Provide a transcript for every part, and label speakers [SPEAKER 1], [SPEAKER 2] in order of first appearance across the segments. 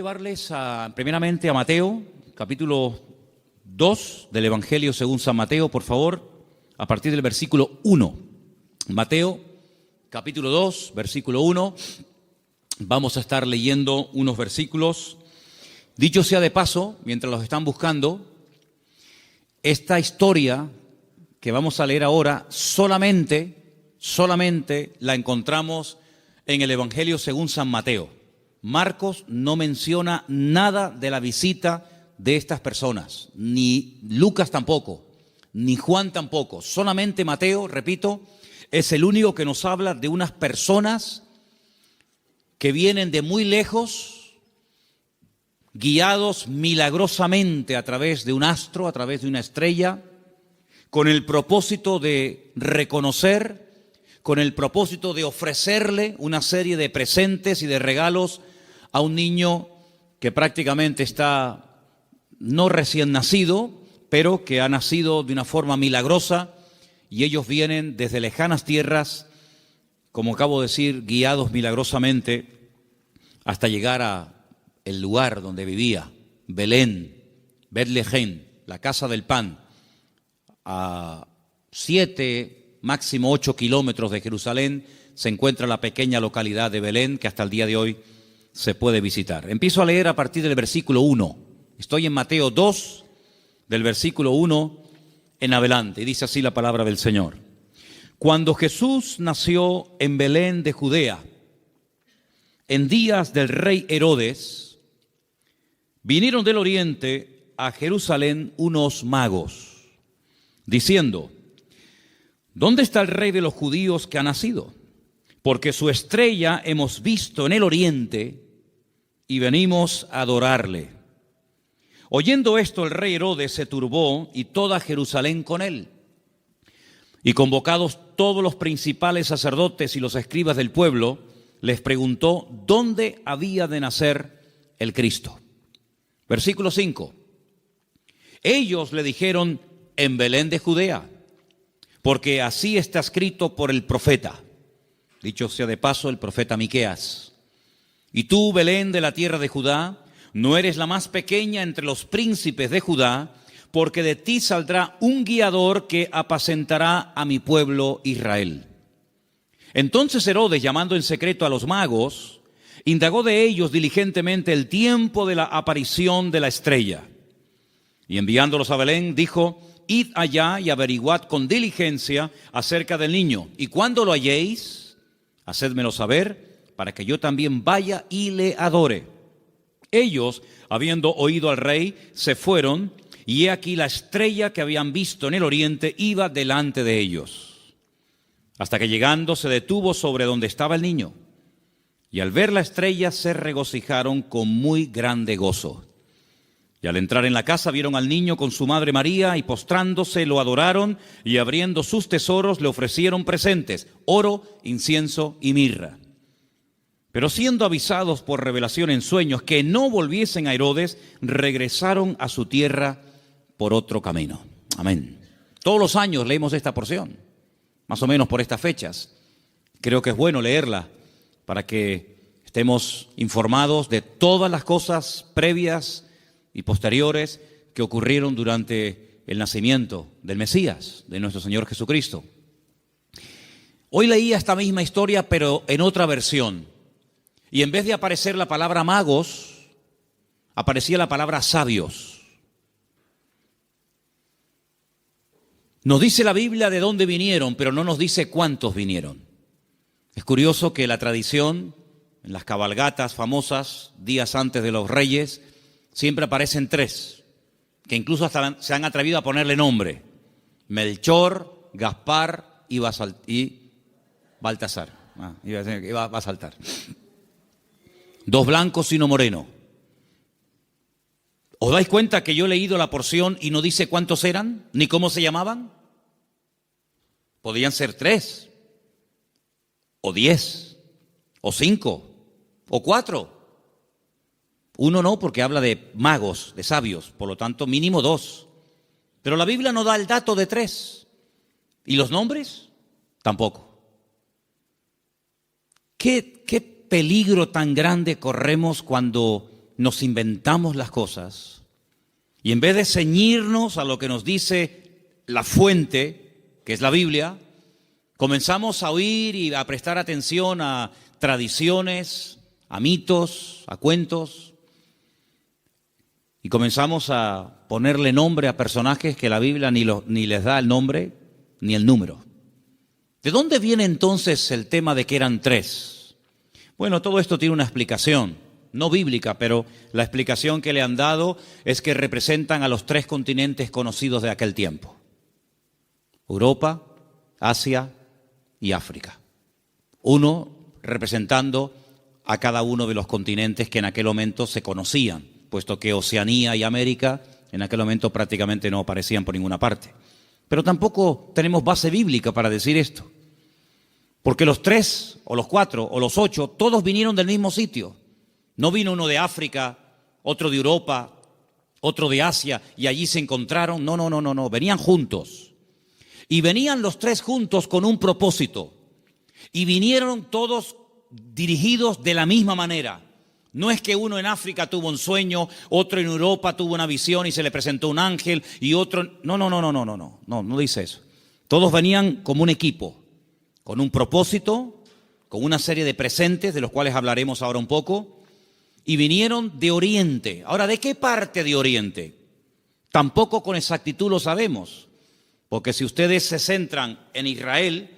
[SPEAKER 1] llevarles primeramente a Mateo, capítulo 2 del Evangelio según San Mateo, por favor, a partir del versículo 1. Mateo, capítulo 2, versículo 1. Vamos a estar leyendo unos versículos. Dicho sea de paso, mientras los están buscando, esta historia que vamos a leer ahora solamente la encontramos en el Evangelio según San Mateo. Marcos no menciona nada de la visita de estas personas, ni Lucas tampoco, ni Juan tampoco. Solamente Mateo, repito, es el único que nos habla de unas personas que vienen de muy lejos, guiados milagrosamente a través de un astro, a través de una estrella, con el propósito de reconocer, con el propósito de ofrecerle una serie de presentes y de regalos a un niño que prácticamente está no recién nacido, pero que ha nacido de una forma milagrosa, y ellos vienen desde lejanas tierras, como acabo de decir, guiados milagrosamente hasta llegar a el lugar donde vivía, Belén, Betlehem, la casa del pan, a 7, máximo 8 kilómetros de Jerusalén se encuentra la pequeña localidad de Belén, que hasta el día de hoy se puede visitar. Empiezo a leer a partir del versículo 1. Estoy en Mateo 2, del versículo 1 en adelante, y dice así la palabra del Señor. Cuando Jesús nació en Belén de Judea, en días del rey Herodes, vinieron del oriente a Jerusalén unos magos, diciendo: ¿dónde está el rey de los judíos que ha nacido? Porque su estrella hemos visto en el oriente y venimos a adorarle. Oyendo esto, el rey Herodes se turbó y toda Jerusalén con él. Y convocados todos los principales sacerdotes y los escribas del pueblo, les preguntó dónde había de nacer el Cristo. Versículo 5. Ellos le dijeron: en Belén de Judea, porque así está escrito por el profeta. Dicho sea de paso, el profeta Miqueas. Y tú, Belén de la tierra de Judá, no eres la más pequeña entre los príncipes de Judá, porque de ti saldrá un guiador que apacentará a mi pueblo Israel. Entonces Herodes, llamando en secreto a los magos, indagó de ellos diligentemente el tiempo de la aparición de la estrella. Y enviándolos a Belén, dijo: id allá y averiguad con diligencia acerca del niño, y cuando lo halléis, hacédmelo saber, para que yo también vaya y le adore. Ellos, habiendo oído al rey, se fueron, y he aquí la estrella que habían visto en el oriente iba delante de ellos, hasta que llegando se detuvo sobre donde estaba el niño. Y al ver la estrella se regocijaron con muy grande gozo. Y al entrar en la casa vieron al niño con su madre María, y postrándose lo adoraron, y abriendo sus tesoros le ofrecieron presentes: oro, incienso y mirra. Pero siendo avisados por revelación en sueños que no volviesen a Herodes, regresaron a su tierra por otro camino. Amén. Todos los años leemos esta porción, más o menos por estas fechas. Creo que es bueno leerla para que estemos informados de todas las cosas previas y posteriores que ocurrieron durante el nacimiento del Mesías, de nuestro Señor Jesucristo. Hoy leía esta misma historia, pero en otra versión. Y en vez de aparecer la palabra magos, aparecía la palabra sabios. Nos dice la Biblia de dónde vinieron, pero no nos dice cuántos vinieron. Es curioso que la tradición, en las cabalgatas famosas, días antes de los reyes, siempre aparecen 3, que incluso hasta se han atrevido a ponerle nombre: Melchor, Gaspar y Baltasar. Iba a saltar. 2 blancos y 1 moreno. ¿Os dais cuenta que yo he leído la porción y no dice cuántos eran, ni cómo se llamaban? Podían ser 3, o 10, o 5, o 4. 1 no, porque habla de magos, de sabios, por lo tanto mínimo 2. Pero la Biblia no da el dato de 3. ¿Y los nombres? Tampoco. ¿Qué peligro tan grande corremos cuando nos inventamos las cosas y en vez de ceñirnos a lo que nos dice la fuente, que es la Biblia, comenzamos a oír y a prestar atención a tradiciones, a mitos, a cuentos, y comenzamos a ponerle nombre a personajes que la Biblia ni les da el nombre ni el número. ¿De dónde viene entonces el tema de que eran tres? Bueno, todo esto tiene una explicación, no bíblica, pero la explicación que le han dado es que representan a los tres continentes conocidos de aquel tiempo: Europa, Asia y África. Uno representando a cada uno de los continentes que en aquel momento se conocían, puesto que Oceanía y América en aquel momento prácticamente no aparecían por ninguna parte. Pero tampoco tenemos base bíblica para decir esto, porque los tres, o los cuatro, o los ocho, todos vinieron del mismo sitio. No vino uno de África, otro de Europa, otro de Asia, y allí se encontraron. No, venían juntos. Y venían los tres juntos con un propósito. Y vinieron todos dirigidos de la misma manera. No es que uno en África tuvo un sueño, otro en Europa tuvo una visión y se le presentó un ángel y otro... No dice eso. Todos venían como un equipo, con un propósito, con una serie de presentes de los cuales hablaremos ahora un poco, y vinieron de Oriente. Ahora, ¿de qué parte de Oriente? Tampoco con exactitud lo sabemos, porque si ustedes se centran en Israel,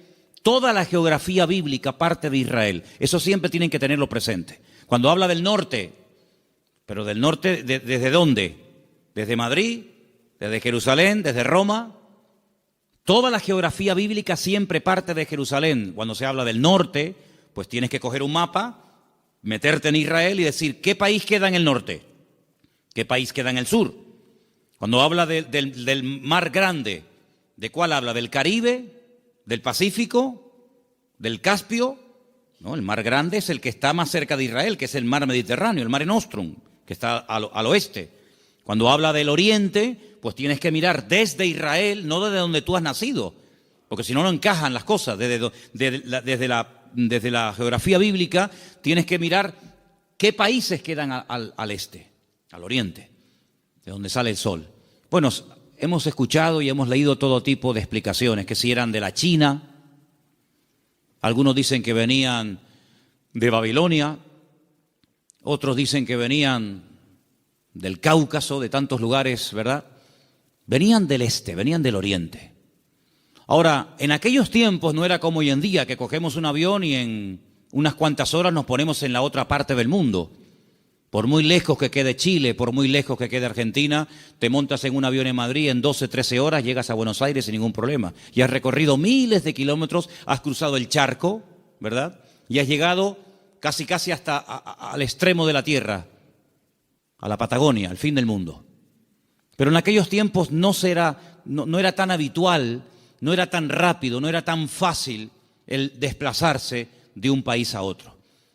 [SPEAKER 1] toda la geografía bíblica parte de Israel. Eso siempre tienen que tenerlo presente. Cuando habla del norte, pero del norte, ¿desde dónde? Desde Madrid, desde Jerusalén, desde Roma. Toda la geografía bíblica siempre parte de Jerusalén. Cuando se habla del norte, pues tienes que coger un mapa, meterte en Israel y decir, ¿qué país queda en el norte? ¿Qué país queda en el sur? Cuando habla del mar grande, ¿de cuál habla? ¿Del Caribe? ¿Del Pacífico? ¿Del Caspio? No, el mar grande es el que está más cerca de Israel, que es el mar Mediterráneo, el Mare Nostrum, que está al oeste. Cuando habla del oriente, pues tienes que mirar desde Israel, no desde donde tú has nacido, porque si no, no encajan las cosas. Desde la geografía bíblica tienes que mirar qué países quedan al este, al oriente, de donde sale el sol. Bueno, hemos escuchado y hemos leído todo tipo de explicaciones, que si eran de la China, algunos dicen que venían de Babilonia, otros dicen que venían del Cáucaso, de tantos lugares, ¿verdad? Venían del este, venían del oriente. Ahora, en aquellos tiempos no era como hoy en día, que cogemos un avión y en unas cuantas horas nos ponemos en la otra parte del mundo. Por muy lejos que quede Chile, por muy lejos que quede Argentina, te montas en un avión en Madrid, en 12, 13 horas llegas a Buenos Aires sin ningún problema. Y has recorrido miles de kilómetros, has cruzado el charco, ¿verdad? Y has llegado casi hasta al extremo de la tierra, a la Patagonia, al fin del mundo. Pero en aquellos tiempos no era tan habitual, no era tan rápido, no era tan fácil el desplazarse de un país a otro.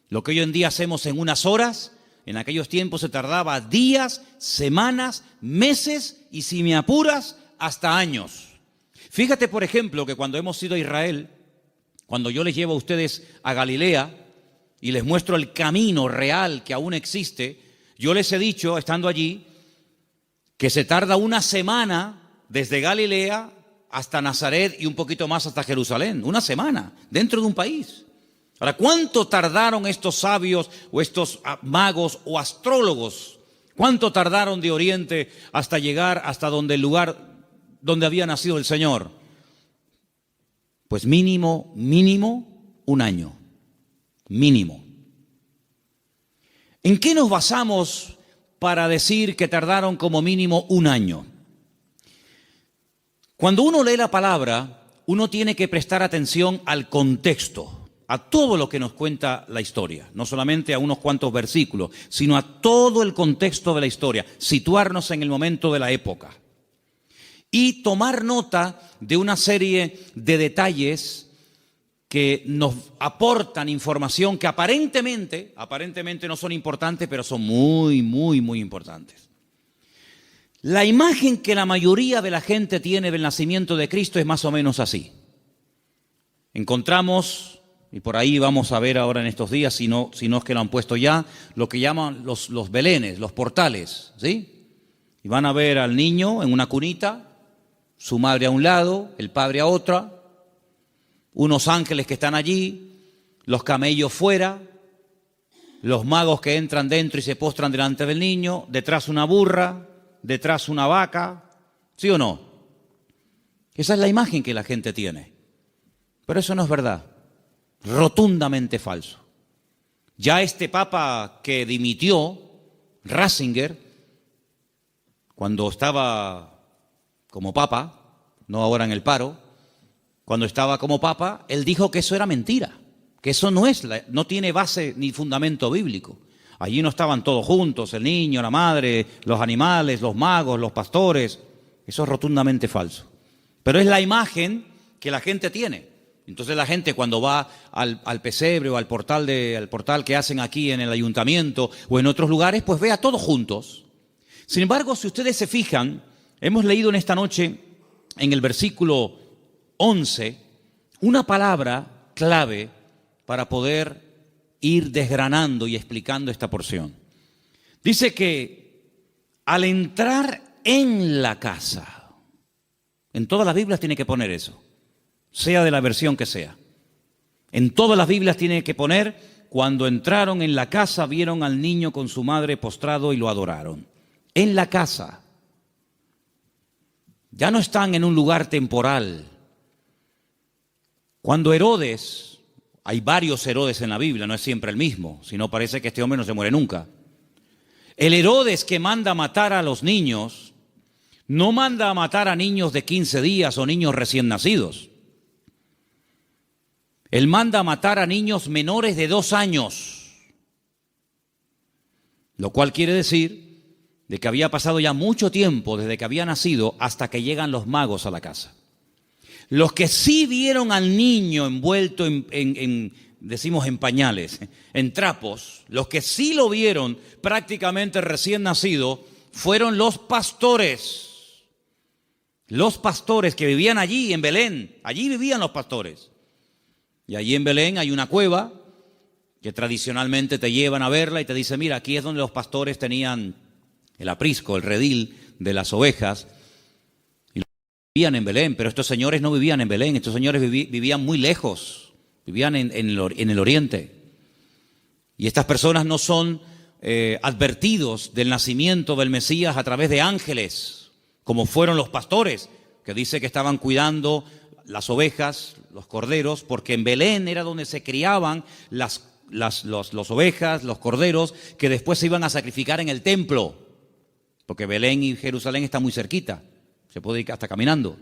[SPEAKER 1] Lo que hoy en día hacemos en unas horas, en aquellos tiempos se tardaba días, semanas, meses y, si me apuras, hasta años. Fíjate, por ejemplo, que cuando hemos ido a Israel, cuando yo les llevo a ustedes a Galilea y les muestro el camino real que aún existe, yo les he dicho, estando allí, que se tarda una semana desde Galilea hasta Nazaret y un poquito más hasta Jerusalén. Una semana, dentro de un país. Ahora, ¿cuánto tardaron estos sabios o estos magos o astrólogos? ¿Cuánto tardaron de Oriente hasta llegar hasta el lugar donde había nacido el Señor? Pues mínimo un año. Mínimo. ¿En qué nos basamos para decir que tardaron como mínimo un año? Cuando uno lee la palabra, uno tiene que prestar atención al contexto, a todo lo que nos cuenta la historia, no solamente a unos cuantos versículos, sino a todo el contexto de la historia, situarnos en el momento de la época y tomar nota de una serie de detalles que nos aportan información que aparentemente no son importantes, pero son muy importantes. La imagen que la mayoría de la gente tiene del nacimiento de Cristo es más o menos así. Encontramos y por ahí vamos a ver ahora en estos días, si no es que lo han puesto ya, lo que llaman los belenes, los portales, ¿sí? Y van a ver al niño en una cunita, su madre a un lado, el padre a otra, unos ángeles que están allí, los camellos fuera, los magos que entran dentro y se postran delante del niño, detrás una burra, detrás una vaca, ¿sí o no? Esa es la imagen que la gente tiene. Pero eso no es verdad, rotundamente falso. Ya este papa que dimitió, Ratzinger, cuando estaba como papa, no ahora en el paro, cuando estaba como papa, él dijo que eso era mentira, que eso no tiene base ni fundamento bíblico. Allí no estaban todos juntos, el niño, la madre, los animales, los magos, los pastores. Eso es rotundamente falso. Pero es la imagen que la gente tiene. Entonces la gente cuando va al pesebre o al portal que hacen aquí en el ayuntamiento o en otros lugares, pues ve a todos juntos. Sin embargo, si ustedes se fijan, hemos leído en esta noche, en el versículo 11, una palabra clave para poder ir desgranando y explicando esta porción. Dice que al entrar en la casa, en todas las Biblias tiene que poner eso, sea de la versión que sea. En todas las Biblias tiene que poner, cuando entraron en la casa, vieron al niño con su madre postrado y lo adoraron. En la casa. Ya no están en un lugar temporal. Cuando Herodes, hay varios Herodes en la Biblia, no es siempre el mismo, si no parece que este hombre no se muere nunca. El Herodes que manda a matar a los niños, no manda a matar a niños de 15 días o niños recién nacidos. Él manda a matar a niños menores de 2 años, lo cual quiere decir de que había pasado ya mucho tiempo desde que había nacido hasta que llegan los magos a la casa. Los que sí vieron al niño envuelto decimos en pañales, en trapos, los que sí lo vieron prácticamente recién nacido, fueron los pastores. Los pastores que vivían allí en Belén, allí vivían los pastores. Y allí en Belén hay una cueva que tradicionalmente te llevan a verla y te dicen, mira, aquí es donde los pastores tenían el aprisco, el redil de las ovejas. Y vivían en Belén, pero estos señores no vivían en Belén, estos señores vivían muy lejos, vivían en el oriente. Y estas personas no son advertidos del nacimiento del Mesías a través de ángeles, como fueron los pastores, que dice que estaban cuidando las ovejas, los corderos, porque en Belén era donde se criaban las ovejas, los corderos, que después se iban a sacrificar en el templo, porque Belén y Jerusalén están muy cerquita, se puede ir hasta caminando.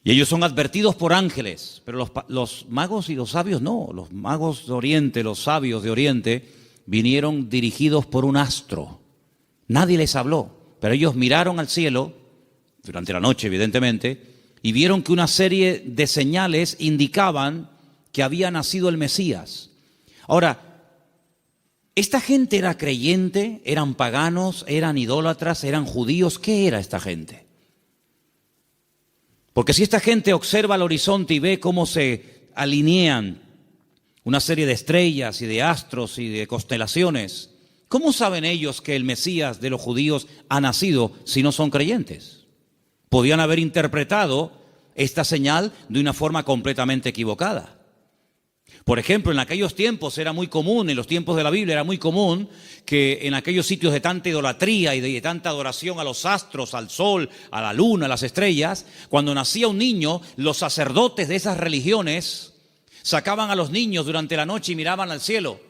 [SPEAKER 1] Y ellos son advertidos por ángeles, pero los magos y los sabios no. Los magos de Oriente, los sabios de Oriente, vinieron dirigidos por un astro. Nadie les habló, pero ellos miraron al cielo, durante la noche evidentemente, y vieron que una serie de señales indicaban que había nacido el Mesías. Ahora, ¿esta gente era creyente? ¿Eran paganos? ¿Eran idólatras? ¿Eran judíos? ¿Qué era esta gente? Porque si esta gente observa el horizonte y ve cómo se alinean una serie de estrellas y de astros y de constelaciones, ¿cómo saben ellos que el Mesías de los judíos ha nacido si no son creyentes? Podían haber interpretado esta señal de una forma completamente equivocada. Por ejemplo, en aquellos tiempos era muy común, en los tiempos de la Biblia era muy común que en aquellos sitios de tanta idolatría y de tanta adoración a los astros, al sol, a la luna, a las estrellas, cuando nacía un niño, los sacerdotes de esas religiones sacaban a los niños durante la noche y miraban al cielo.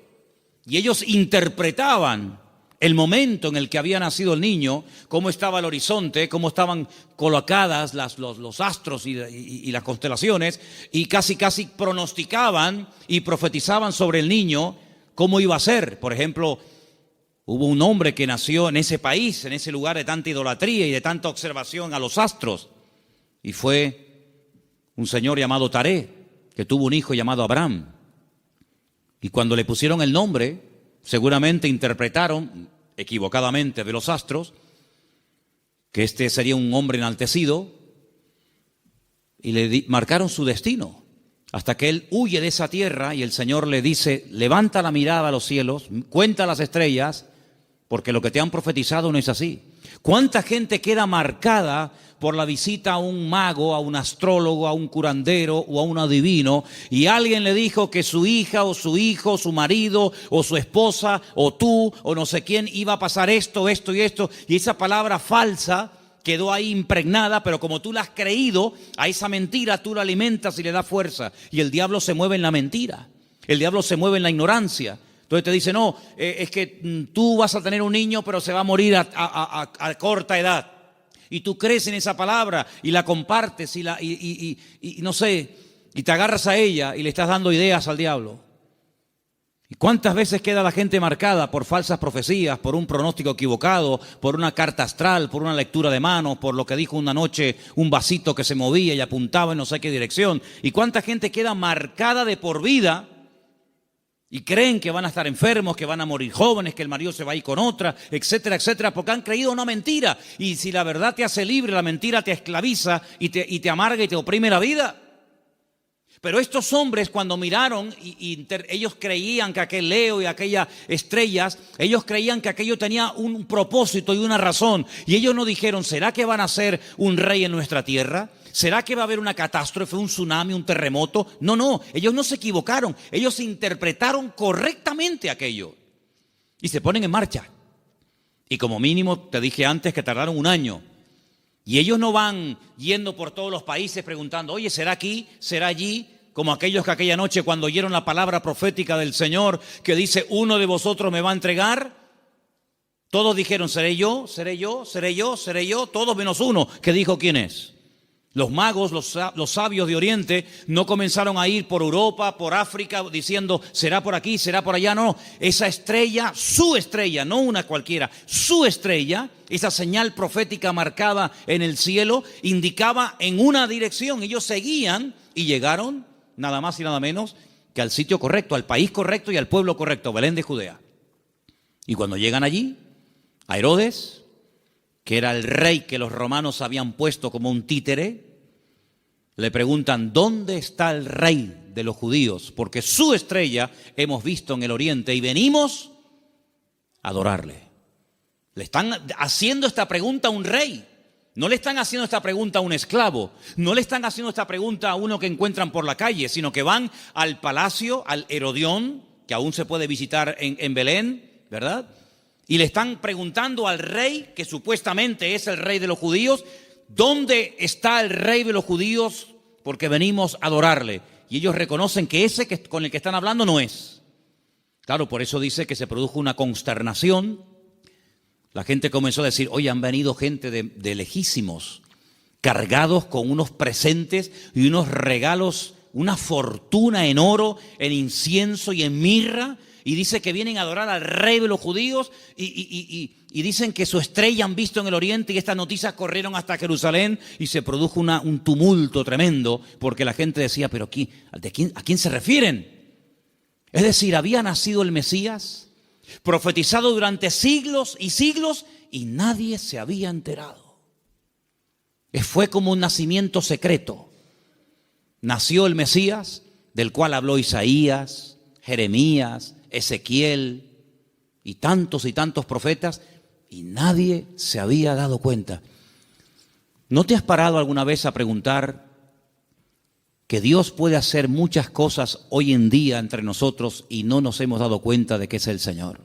[SPEAKER 1] Y ellos interpretaban el momento en el que había nacido el niño, cómo estaba el horizonte, cómo estaban colocadas los astros y las constelaciones, y casi pronosticaban y profetizaban sobre el niño cómo iba a ser. Por ejemplo, hubo un hombre que nació en ese país, en ese lugar de tanta idolatría y de tanta observación a los astros, y fue un señor llamado Taré, que tuvo un hijo llamado Abraham. Y cuando le pusieron el nombre, seguramente interpretaron equivocadamente de los astros que este sería un hombre enaltecido y le marcaron su destino. hasta que él huye de esa tierra y el Señor le dice, levanta la mirada a los cielos, cuenta las estrellas, porque lo que te han profetizado no es así. ¿Cuánta gente queda marcada por la visita a un mago, a un astrólogo, a un curandero o a un adivino, y alguien le dijo que su hija o su hijo, su marido o su esposa o tú o no sé quién iba a pasar esto, esto y esto, y esa palabra falsa quedó ahí impregnada, pero como tú la has creído, a esa mentira tú la alimentas y le das fuerza, y el diablo se mueve en la mentira, el diablo se mueve en la ignorancia. Entonces te dice, no, es que tú vas a tener un niño, pero se va a morir a corta edad. Y tú crees en esa palabra y la compartes y no sé, y te agarras a ella y le estás dando ideas al diablo. ¿Y cuántas veces queda la gente marcada por falsas profecías, por un pronóstico equivocado, por una carta astral, por una lectura de manos, por lo que dijo una noche un vasito que se movía y apuntaba en no sé qué dirección? ¿Y cuánta gente queda marcada de por vida? Y creen que van a estar enfermos, que van a morir jóvenes, que el marido se va a ir con otra, etcétera, etcétera, porque han creído una mentira. Y si la verdad te hace libre, la mentira te esclaviza y te amarga y te oprime la vida. Pero estos hombres, cuando miraron ellos creían que aquel Leo y aquellas estrellas, ellos creían que aquello tenía un propósito y una razón. Y ellos no dijeron, ¿será que van a ser un rey en nuestra tierra? ¿Será que va a haber una catástrofe, un tsunami, un terremoto? No, ellos no se equivocaron, ellos interpretaron correctamente aquello y se ponen en marcha. Y como mínimo, te dije antes que tardaron un año. Y ellos no van yendo por todos los países preguntando, oye, ¿será aquí? ¿Será allí? Como aquellos que aquella noche cuando oyeron la palabra profética del Señor que dice, uno de vosotros me va a entregar. Todos dijeron, seré yo, seré yo, seré yo, seré yo, todos menos uno, que dijo quién es. Los magos, los sabios de Oriente no comenzaron a ir por Europa, por África, diciendo, será por aquí, será por allá. No, esa estrella, su estrella, no una cualquiera, su estrella, esa señal profética marcada en el cielo, indicaba en una dirección. Ellos seguían y llegaron, nada más y nada menos, que al sitio correcto, al país correcto y al pueblo correcto, Belén de Judea. Y cuando llegan allí, a Herodes, que era el rey que los romanos habían puesto como un títere, le preguntan, ¿dónde está el rey de los judíos? Porque su estrella hemos visto en el oriente y venimos a adorarle. Le están haciendo esta pregunta a un rey. No le están haciendo esta pregunta a un esclavo. No le están haciendo esta pregunta a uno que encuentran por la calle, sino que van al palacio, al Herodión, que aún se puede visitar en Belén, ¿verdad? Y le están preguntando al rey, que supuestamente es el rey de los judíos, ¿dónde está el rey de los judíos? Porque venimos a adorarle. Y ellos reconocen que ese con el que están hablando no es. Claro, por eso dice que se produjo una consternación. La gente comenzó a decir, oye, han venido gente de lejísimos, cargados con unos presentes y unos regalos, una fortuna en oro, en incienso y en mirra. Y dice que vienen a adorar al rey de los judíos y dicen que su estrella han visto en el oriente, y estas noticias corrieron hasta Jerusalén y se produjo un tumulto tremendo porque la gente decía, pero ¿a quién se refieren? Es decir, había nacido el Mesías, profetizado durante siglos y siglos, y nadie se había enterado. Fue como un nacimiento secreto. Nació el Mesías, del cual habló Isaías, Jeremías, Ezequiel y tantos profetas, y nadie se había dado cuenta. ¿No te has parado alguna vez a preguntar que Dios puede hacer muchas cosas hoy en día entre nosotros y no nos hemos dado cuenta de que es el Señor?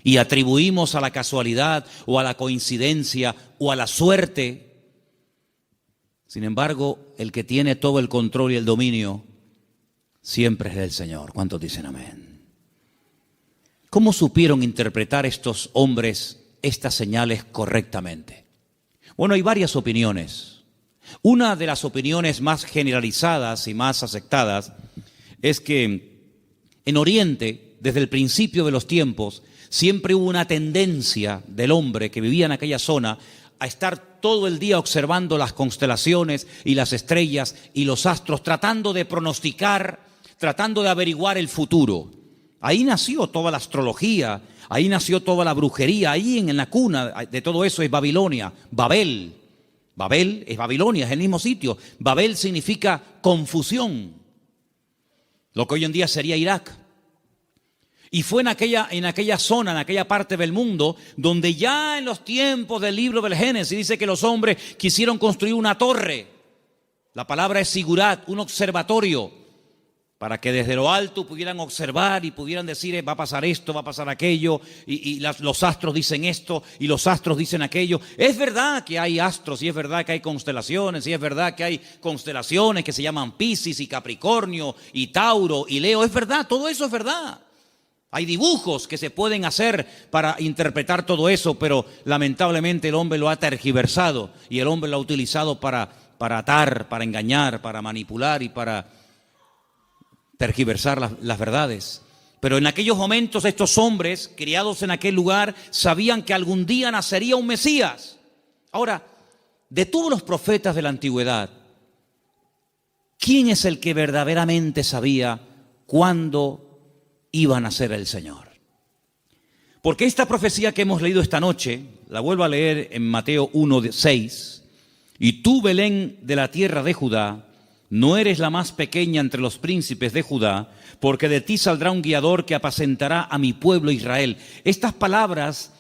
[SPEAKER 1] Y atribuimos a la casualidad o a la coincidencia o a la suerte. Sin embargo, el que tiene todo el control y el dominio siempre es el Señor. ¿Cuántos dicen amén? ¿Cómo supieron interpretar estos hombres estas señales correctamente? Bueno, hay varias opiniones. Una de las opiniones más generalizadas y más aceptadas es que en Oriente, desde el principio de los tiempos, siempre hubo una tendencia del hombre que vivía en aquella zona a estar todo el día observando las constelaciones y las estrellas y los astros, tratando de pronosticar, tratando de averiguar el futuro. Ahí nació toda la astrología, ahí nació toda la brujería, ahí en la cuna de todo eso es Babilonia, Babel. Babel es Babilonia, es el mismo sitio. Babel significa confusión. lo que hoy en día sería Irak. Y fue en aquella zona, en aquella parte del mundo, donde ya en los tiempos del libro del Génesis dice que los hombres quisieron construir una torre. La palabra es sigurat, un observatorio, para que desde lo alto pudieran observar y pudieran decir, va a pasar esto, va a pasar aquello, y los astros dicen esto, y los astros dicen aquello. Es verdad que hay astros, y es verdad que hay constelaciones, y es verdad que hay constelaciones que se llaman Piscis, y Capricornio, y Tauro, y Leo. Es verdad, todo eso es verdad. Hay dibujos que se pueden hacer para interpretar todo eso, pero lamentablemente el hombre lo ha tergiversado, y el hombre lo ha utilizado para atar, para engañar, para manipular y para tergiversar las verdades. Pero en aquellos momentos estos hombres, criados en aquel lugar, sabían que algún día nacería un Mesías. Ahora, de todos los profetas de la antigüedad, ¿quién es el que verdaderamente sabía cuándo iba a nacer el Señor? Porque esta profecía que hemos leído esta noche, la vuelvo a leer en Mateo 1:6, y tú, Belén, de la tierra de Judá, no eres la más pequeña entre los príncipes de Judá, porque de ti saldrá un guiador que apacentará a mi pueblo Israel. Estas palabras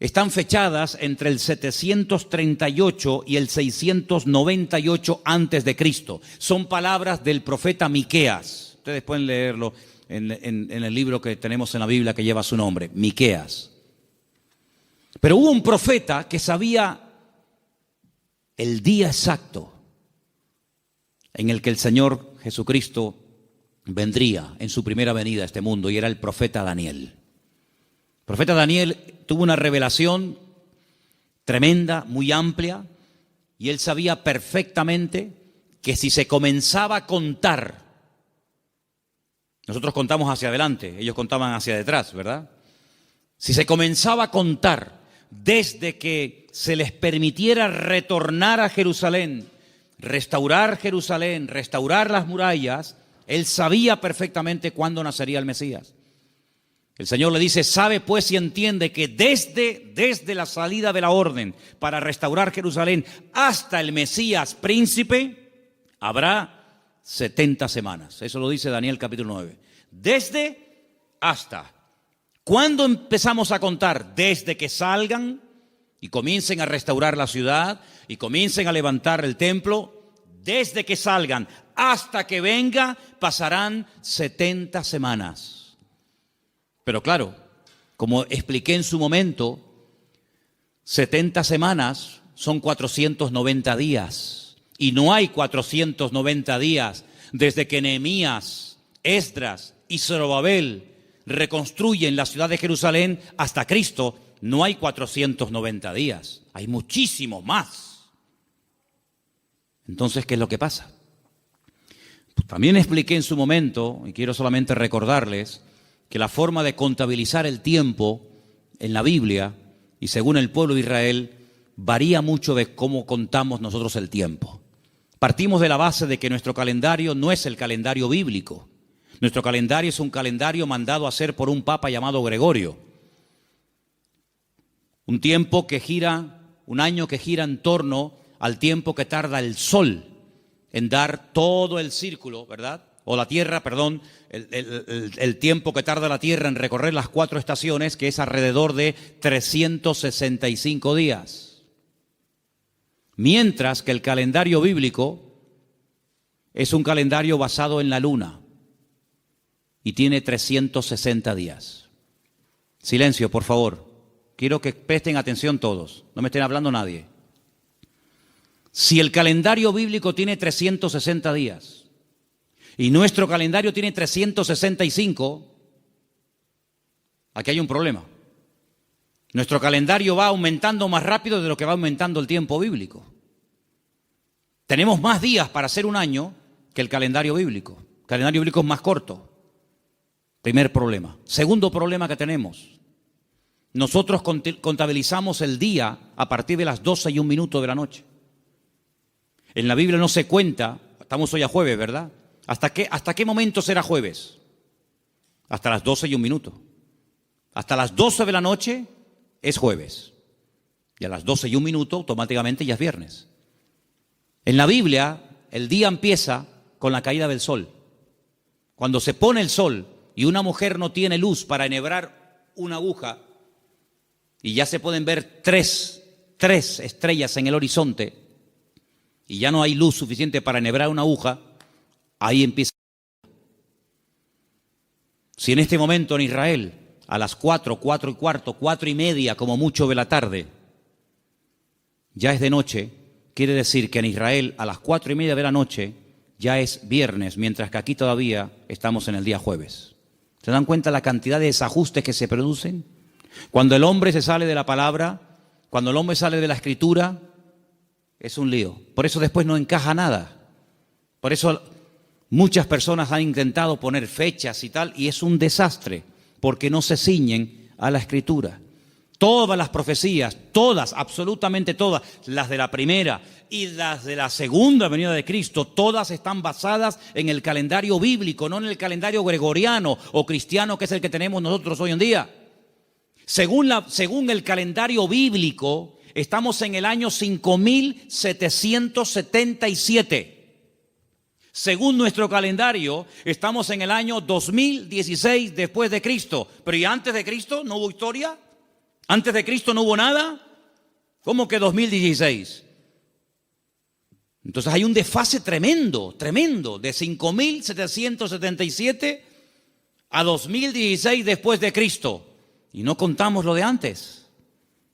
[SPEAKER 1] están fechadas entre el 738 y el 698 antes de Cristo. Son palabras del profeta Miqueas. Ustedes pueden leerlo en el libro que tenemos en la Biblia que lleva su nombre, Miqueas. Pero hubo un profeta que sabía el día exacto en el que el Señor Jesucristo vendría en su primera venida a este mundo, y era el profeta Daniel. El profeta Daniel tuvo una revelación tremenda, muy amplia, y él sabía perfectamente que si se comenzaba a contar, nosotros contamos hacia adelante, ellos contaban hacia detrás, ¿verdad? Si se comenzaba a contar desde que se les permitiera retornar a Jerusalén, restaurar Jerusalén, restaurar las murallas, él sabía perfectamente cuándo nacería el Mesías. El Señor le dice, sabe pues y entiende que desde la salida de la orden para restaurar Jerusalén hasta el Mesías príncipe, habrá 70 semanas. Eso lo dice Daniel capítulo 9. Desde hasta. ¿Cuándo empezamos a contar? Desde que salgan y comiencen a restaurar la ciudad y comiencen a levantar el templo. Desde que salgan hasta que venga pasarán 70 semanas. Pero claro, como expliqué en su momento, 70 semanas son 490 días. Y no hay 490 días desde que Nehemías, Esdras y Zorobabel reconstruyen la ciudad de Jerusalén hasta Cristo. No hay 490 días, hay muchísimo más. Entonces, ¿qué es lo que pasa? Pues también expliqué en su momento, y quiero solamente recordarles, que la forma de contabilizar el tiempo en la Biblia y según el pueblo de Israel varía mucho de cómo contamos nosotros el tiempo. Partimos de la base de que nuestro calendario no es el calendario bíblico. Nuestro calendario es un calendario mandado a hacer por un papa llamado Gregorio. Un tiempo que gira, un año que gira en torno al tiempo que tarda el sol en dar todo el círculo, ¿verdad? O la Tierra, perdón, el tiempo que tarda la Tierra en recorrer las 4 estaciones, que es alrededor de 365 días. Mientras que el calendario bíblico es un calendario basado en la luna y tiene 360 días. Silencio, por favor. Quiero que presten atención todos, no me estén hablando nadie. Si el calendario bíblico tiene 360 días y nuestro calendario tiene 365, aquí hay un problema. Nuestro calendario va aumentando más rápido de lo que va aumentando el tiempo bíblico. Tenemos más días para hacer un año que el calendario bíblico. El calendario bíblico es más corto. Primer problema. Segundo problema que tenemos. Nosotros contabilizamos el día a partir de las 12:01 de la noche. En la Biblia no se cuenta, estamos hoy a jueves, ¿verdad? ¿Hasta qué momento será jueves? Hasta las 12:01. Hasta las 12 de la noche es jueves. Y a las 12:01 automáticamente ya es viernes. En la Biblia el día empieza con la caída del sol. cuando se pone el sol y una mujer no tiene luz para enhebrar una aguja y ya se pueden ver tres estrellas en el horizonte y ya no hay luz suficiente para enhebrar una aguja, ahí empieza. Si en este momento en Israel, a las 4, 4 y cuarto, 4 y media como mucho de la tarde, ya es de noche, quiere decir que en Israel a las 4 y media de la noche ya es viernes, mientras que aquí todavía estamos en el día jueves. ¿Se dan cuenta la cantidad de desajustes que se producen? Cuando el hombre se sale de la palabra, cuando el hombre sale de la escritura, es un lío. Por eso después no encaja nada. Por eso muchas personas han intentado poner fechas y tal, y es un desastre, porque no se ciñen a la escritura. Todas las profecías, todas, absolutamente todas, las de la primera y las de la segunda venida de Cristo, todas están basadas en el calendario bíblico, no en el calendario gregoriano o cristiano, que es el que tenemos nosotros hoy en día. Según el calendario bíblico, estamos en el año 5777. Según nuestro calendario, estamos en el año 2016 después de Cristo. Pero ¿y antes de Cristo no hubo historia? ¿Antes de Cristo no hubo nada? ¿Cómo que 2016? Entonces hay un desfase tremendo, de 5777 a 2016 después de Cristo. Y no contamos lo de antes.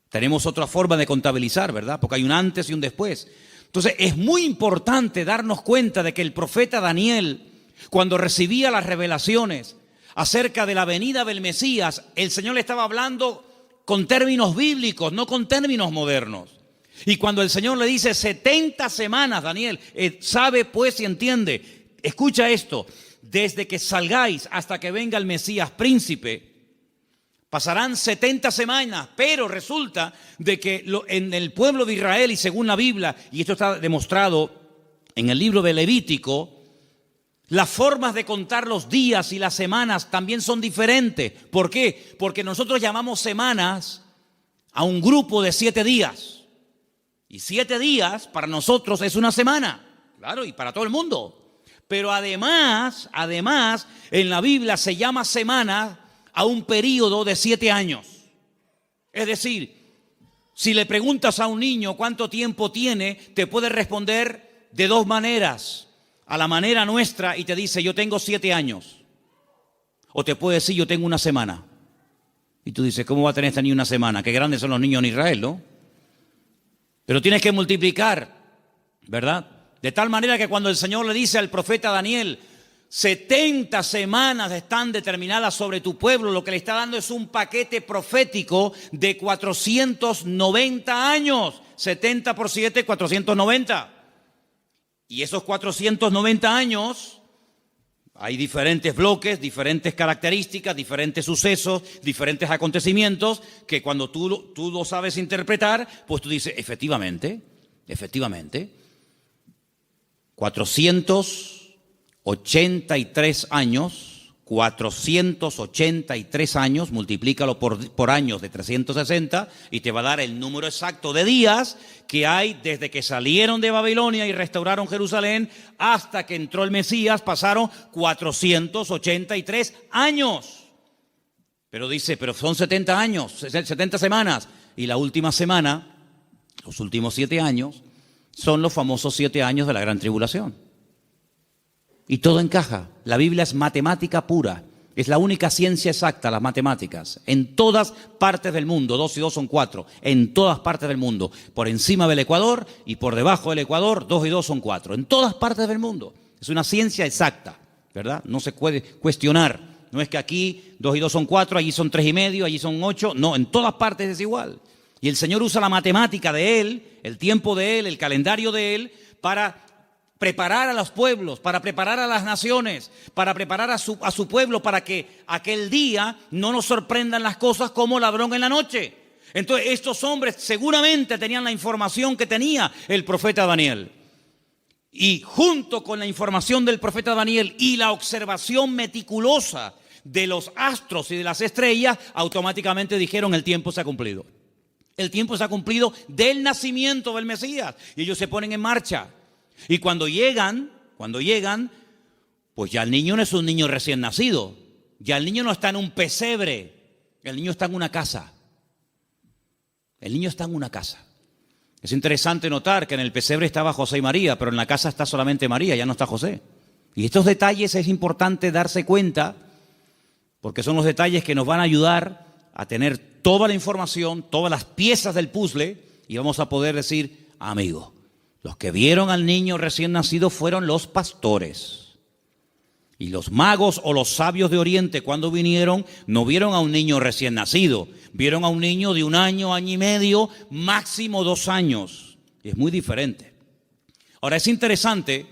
[SPEAKER 1] Tenemos otra forma de contabilizar, ¿verdad? Porque hay un antes y un después. Entonces es muy importante darnos cuenta de que el profeta Daniel, cuando recibía las revelaciones acerca de la venida del Mesías, el Señor le estaba hablando con términos bíblicos, no con términos modernos. Y cuando el Señor le dice 70 semanas, Daniel, sabe pues y entiende, escucha esto, desde que salgáis hasta que venga el Mesías príncipe, pasarán 70 semanas, pero resulta de que en el pueblo de Israel y según la Biblia, y esto está demostrado en el libro de Levítico, las formas de contar los días y las semanas también son diferentes. ¿Por qué? Porque nosotros llamamos semanas a un grupo de 7 días. Y 7 días para nosotros es una semana, claro, y para todo el mundo. Pero además, en la Biblia se llama semana a un periodo de 7 años. Es decir, si le preguntas a un niño cuánto tiempo tiene, te puede responder de 2 maneras. A la manera nuestra y te dice, yo tengo 7 años. O te puede decir, yo tengo una semana. Y tú dices, ¿cómo va a tener este niño una semana? Qué grandes son los niños en Israel, ¿no? Pero tienes que multiplicar, ¿verdad? De tal manera que cuando el Señor le dice al profeta Daniel, 70 semanas están determinadas sobre tu pueblo, lo que le está dando es un paquete profético de 490 años. 70 por 7, 490. Y esos 490 años, hay diferentes bloques, diferentes características, diferentes sucesos, diferentes acontecimientos, que cuando tú lo sabes interpretar, pues tú dices, efectivamente, 483 años, multiplícalo por años de 360 y te va a dar el número exacto de días que hay desde que salieron de Babilonia y restauraron Jerusalén hasta que entró el Mesías. Pasaron 483 años. Pero dice, pero son 70 años, 70 semanas. Y la última semana, los últimos 7 años, son los famosos 7 años de la gran tribulación. Y todo encaja. La Biblia es matemática pura. Es la única ciencia exacta, las matemáticas. En todas partes del mundo, 2 y 2 son 4. En todas partes del mundo. Por encima del Ecuador y por debajo del Ecuador, 2 y 2 son 4. En todas partes del mundo. Es una ciencia exacta, ¿verdad? No se puede cuestionar. No es que aquí 2 y 2 son 4, allí son 3 y medio, allí son 8. No, en todas partes es igual. Y el Señor usa la matemática de Él, el tiempo de Él, el calendario de Él, para preparar a los pueblos, para preparar a las naciones, para preparar a su pueblo, para que aquel día no nos sorprendan las cosas como ladrón en la noche. Entonces estos hombres seguramente tenían la información que tenía el profeta Daniel. Y junto con la información del profeta Daniel y la observación meticulosa de los astros y de las estrellas, automáticamente dijeron, el tiempo se ha cumplido. El tiempo se ha cumplido del nacimiento del Mesías. Y ellos se ponen en marcha. Y cuando llegan, Pues ya el niño no es un niño recién nacido, ya el niño no está en un pesebre, el niño está en una casa. El niño está en una casa. Es interesante notar que en el pesebre estaba José y María, pero en la casa está solamente María, ya no está José. Y estos detalles es importante darse cuenta, porque son los detalles que nos van a ayudar a tener toda la información, todas las piezas del puzzle, y vamos a poder decir, amigo, los que vieron al niño recién nacido fueron los pastores. Y los magos o los sabios de Oriente, cuando vinieron, no vieron a un niño recién nacido, vieron a un niño de 1 año, año y medio, máximo 2 años. Y es muy diferente. Ahora, es interesante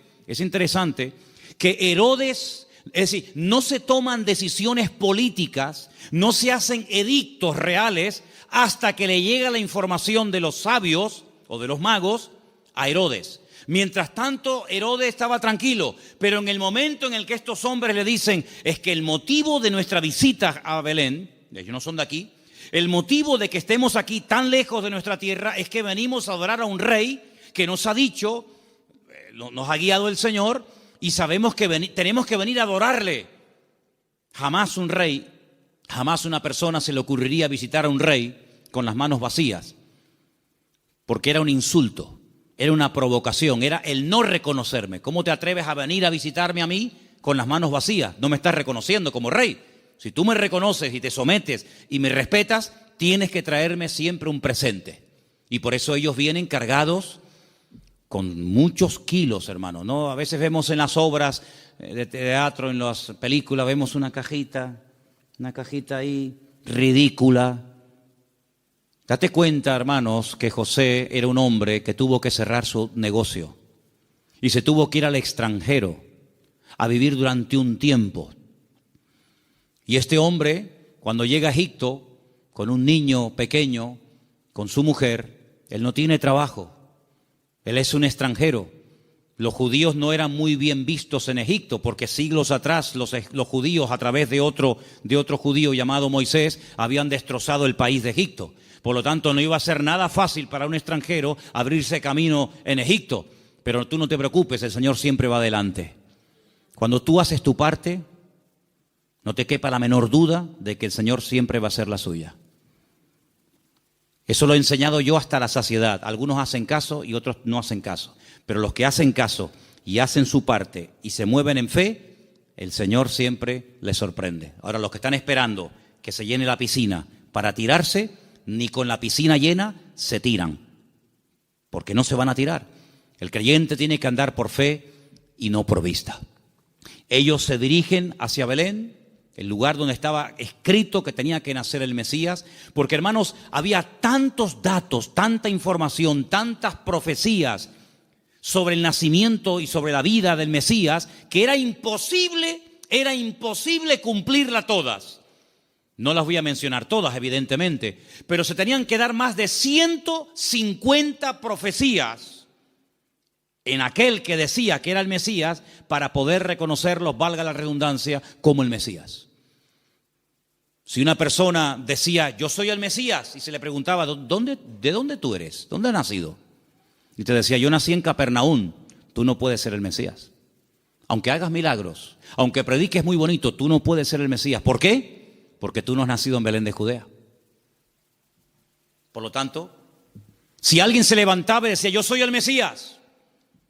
[SPEAKER 1] que Herodes, es decir, no se toman decisiones políticas, no se hacen edictos reales hasta que le llega la información de los sabios o de los magos a Herodes. Mientras tanto, Herodes estaba tranquilo, pero en el momento en el que estos hombres le dicen, es que el motivo de nuestra visita a Belén, ellos no son de aquí, el motivo de que estemos aquí tan lejos de nuestra tierra es que venimos a adorar a un rey que nos ha dicho, nos ha guiado el Señor y sabemos que tenemos que venir a adorarle. Jamás un rey, jamás una persona se le ocurriría visitar a un rey con las manos vacías, porque era un insulto. Era una provocación, era el no reconocerme. ¿Cómo te atreves a venir a visitarme a mí con las manos vacías? No me estás reconociendo como rey. Si tú me reconoces y te sometes y me respetas, tienes que traerme siempre un presente. Y por eso ellos vienen cargados con muchos kilos, hermano, ¿no? A veces vemos en las obras de teatro, en las películas, vemos una cajita ahí ridícula. Date cuenta, hermanos, que José era un hombre que tuvo que cerrar su negocio y se tuvo que ir al extranjero a vivir durante un tiempo. Y este hombre, cuando llega a Egipto, con un niño pequeño, con su mujer, él no tiene trabajo, él es un extranjero. Los judíos no eran muy bien vistos en Egipto porque siglos atrás los judíos, a través de otro judío llamado Moisés, habían destrozado el país de Egipto. Por lo tanto, no iba a ser nada fácil para un extranjero abrirse camino en Egipto. Pero tú no te preocupes, el Señor siempre va adelante. Cuando tú haces tu parte, no te quepa la menor duda de que el Señor siempre va a hacer la suya. Eso lo he enseñado yo hasta la saciedad. Algunos hacen caso y otros no hacen caso. Pero los que hacen caso y hacen su parte y se mueven en fe, el Señor siempre les sorprende. Ahora, los que están esperando que se llene la piscina para tirarse, ni con la piscina llena se tiran, porque no se van a tirar. El creyente tiene que andar por fe y no por vista. Ellos se dirigen hacia Belén, el lugar donde estaba escrito que tenía que nacer el Mesías, porque, hermanos, había tantos datos, tanta información, tantas profecías sobre el nacimiento y sobre la vida del Mesías, que era imposible cumplirla todas. No las voy a mencionar todas, evidentemente, pero se tenían que dar más de 150 profecías en aquel que decía que era el Mesías para poder reconocerlo, valga la redundancia, como el Mesías. Si una persona decía, yo soy el Mesías, y se le preguntaba, ¿de dónde tú eres? ¿Dónde has nacido? Y te decía, yo nací en Capernaum, tú no puedes ser el Mesías. Aunque hagas milagros, aunque prediques muy bonito, tú no puedes ser el Mesías. ¿Por qué? Porque tú no has nacido en Belén de Judea. Por lo tanto, si alguien se levantaba y decía, yo soy el Mesías,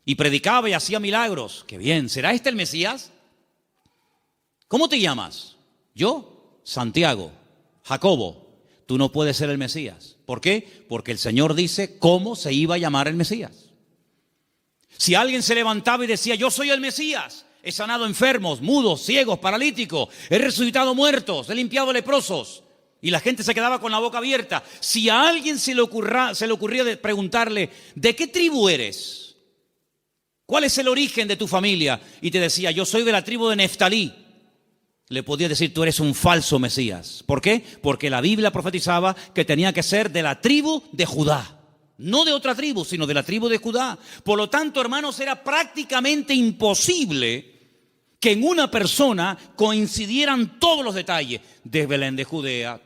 [SPEAKER 1] y predicaba y hacía milagros, qué bien, ¿será este el Mesías? ¿Cómo te llamas? Yo, Santiago, Jacobo. Tú no puedes ser el Mesías. ¿Por qué? Porque el Señor dice cómo se iba a llamar el Mesías. Si alguien se levantaba y decía, yo soy el Mesías, he sanado enfermos, mudos, ciegos, paralíticos, he resucitado muertos, he limpiado leprosos, y la gente se quedaba con la boca abierta. Si a alguien se le ocurría preguntarle, ¿de qué tribu eres? ¿Cuál es el origen de tu familia? Y te decía, yo soy de la tribu de Neftalí. Le podía decir, tú eres un falso Mesías. ¿Por qué? Porque la Biblia profetizaba que tenía que ser de la tribu de Judá. No de otra tribu, sino de la tribu de Judá. Por lo tanto, hermanos, era prácticamente imposible que en una persona coincidieran todos los detalles de Belén de Judea,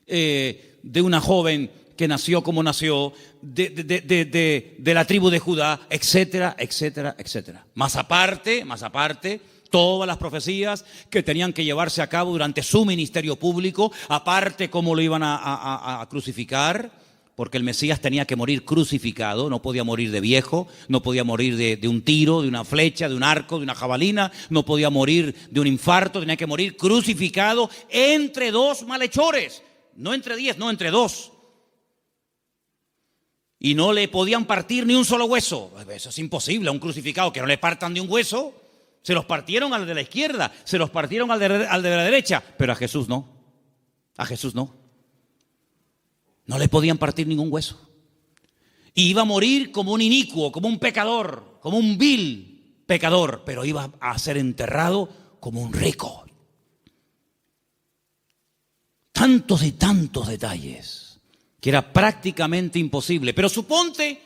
[SPEAKER 1] de una joven que nació como nació, de la tribu de Judá, etcétera, etcétera, etcétera. Más aparte, Todas las profecías que tenían que llevarse a cabo durante su ministerio público, aparte cómo lo iban a crucificar, porque el Mesías tenía que morir crucificado, no podía morir de viejo, no podía morir de un tiro, de una flecha, de un arco, de una jabalina, no podía morir de un infarto, tenía que morir crucificado entre dos malhechores, no entre 10, no entre 2. Y no le podían partir ni un solo hueso. Eso es imposible, a un crucificado que no le partan ni un hueso. Se los partieron al de la izquierda, se los partieron al de la derecha, pero a Jesús no. A Jesús no. No le podían partir ningún hueso. Y iba a morir como un inicuo, como un pecador, como un vil pecador, pero iba a ser enterrado como un rico. Tantos y tantos detalles que era prácticamente imposible. Pero suponte,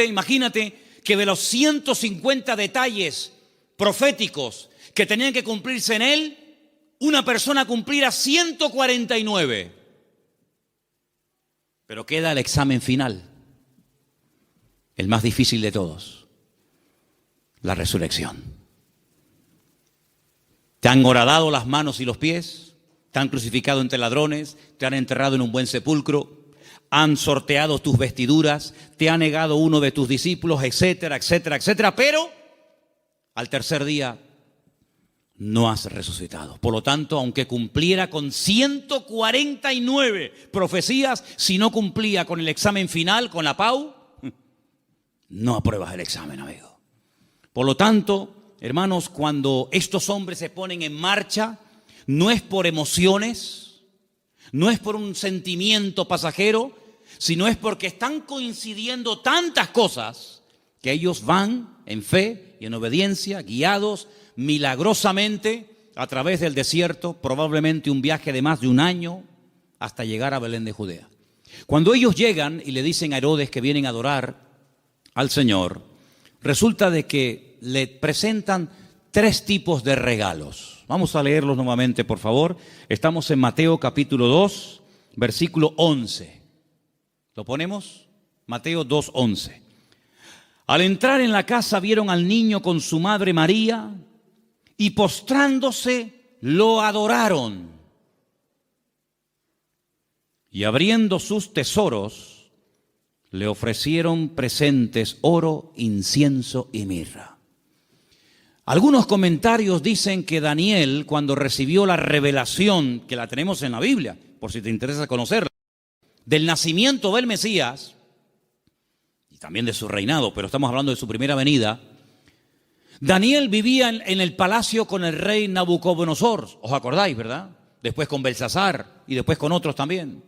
[SPEAKER 1] imagínate que de los 150 detalles proféticos que tenían que cumplirse en él, una persona cumpliera 149. Pero queda el examen final, el más difícil de todos, la resurrección. Te han horadado las manos y los pies, te han crucificado entre ladrones, te han enterrado en un buen sepulcro, han sorteado tus vestiduras, te ha negado uno de tus discípulos, etcétera, etcétera, etcétera, pero al tercer día no has resucitado. Por lo tanto, aunque cumpliera con 149 profecías, si no cumplía con el examen final, con la PAU, no apruebas el examen, amigo. Por lo tanto, hermanos, cuando estos hombres se ponen en marcha, no es por emociones, no es por un sentimiento pasajero, sino es porque están coincidiendo tantas cosas que ellos van en fe y en obediencia, guiados milagrosamente a través del desierto, probablemente un viaje de más de un año hasta llegar a Belén de Judea. Cuando ellos llegan y le dicen a Herodes que vienen a adorar al Señor, resulta de que le presentan 3 tipos de regalos. Vamos a leerlos nuevamente, por favor. Estamos en Mateo capítulo 2, versículo 11. ¿Lo ponemos? Mateo 2:11. Al entrar en la casa vieron al niño con su madre María y postrándose lo adoraron. Y abriendo sus tesoros le ofrecieron presentes, oro, incienso y mirra. Algunos comentarios dicen que Daniel, cuando recibió la revelación, que la tenemos en la Biblia, por si te interesa conocerla, del nacimiento del Mesías, y también de su reinado, pero estamos hablando de su primera venida, Daniel vivía en el palacio con el rey Nabucodonosor, ¿os acordáis, verdad? Después con Belsasar y después con otros también.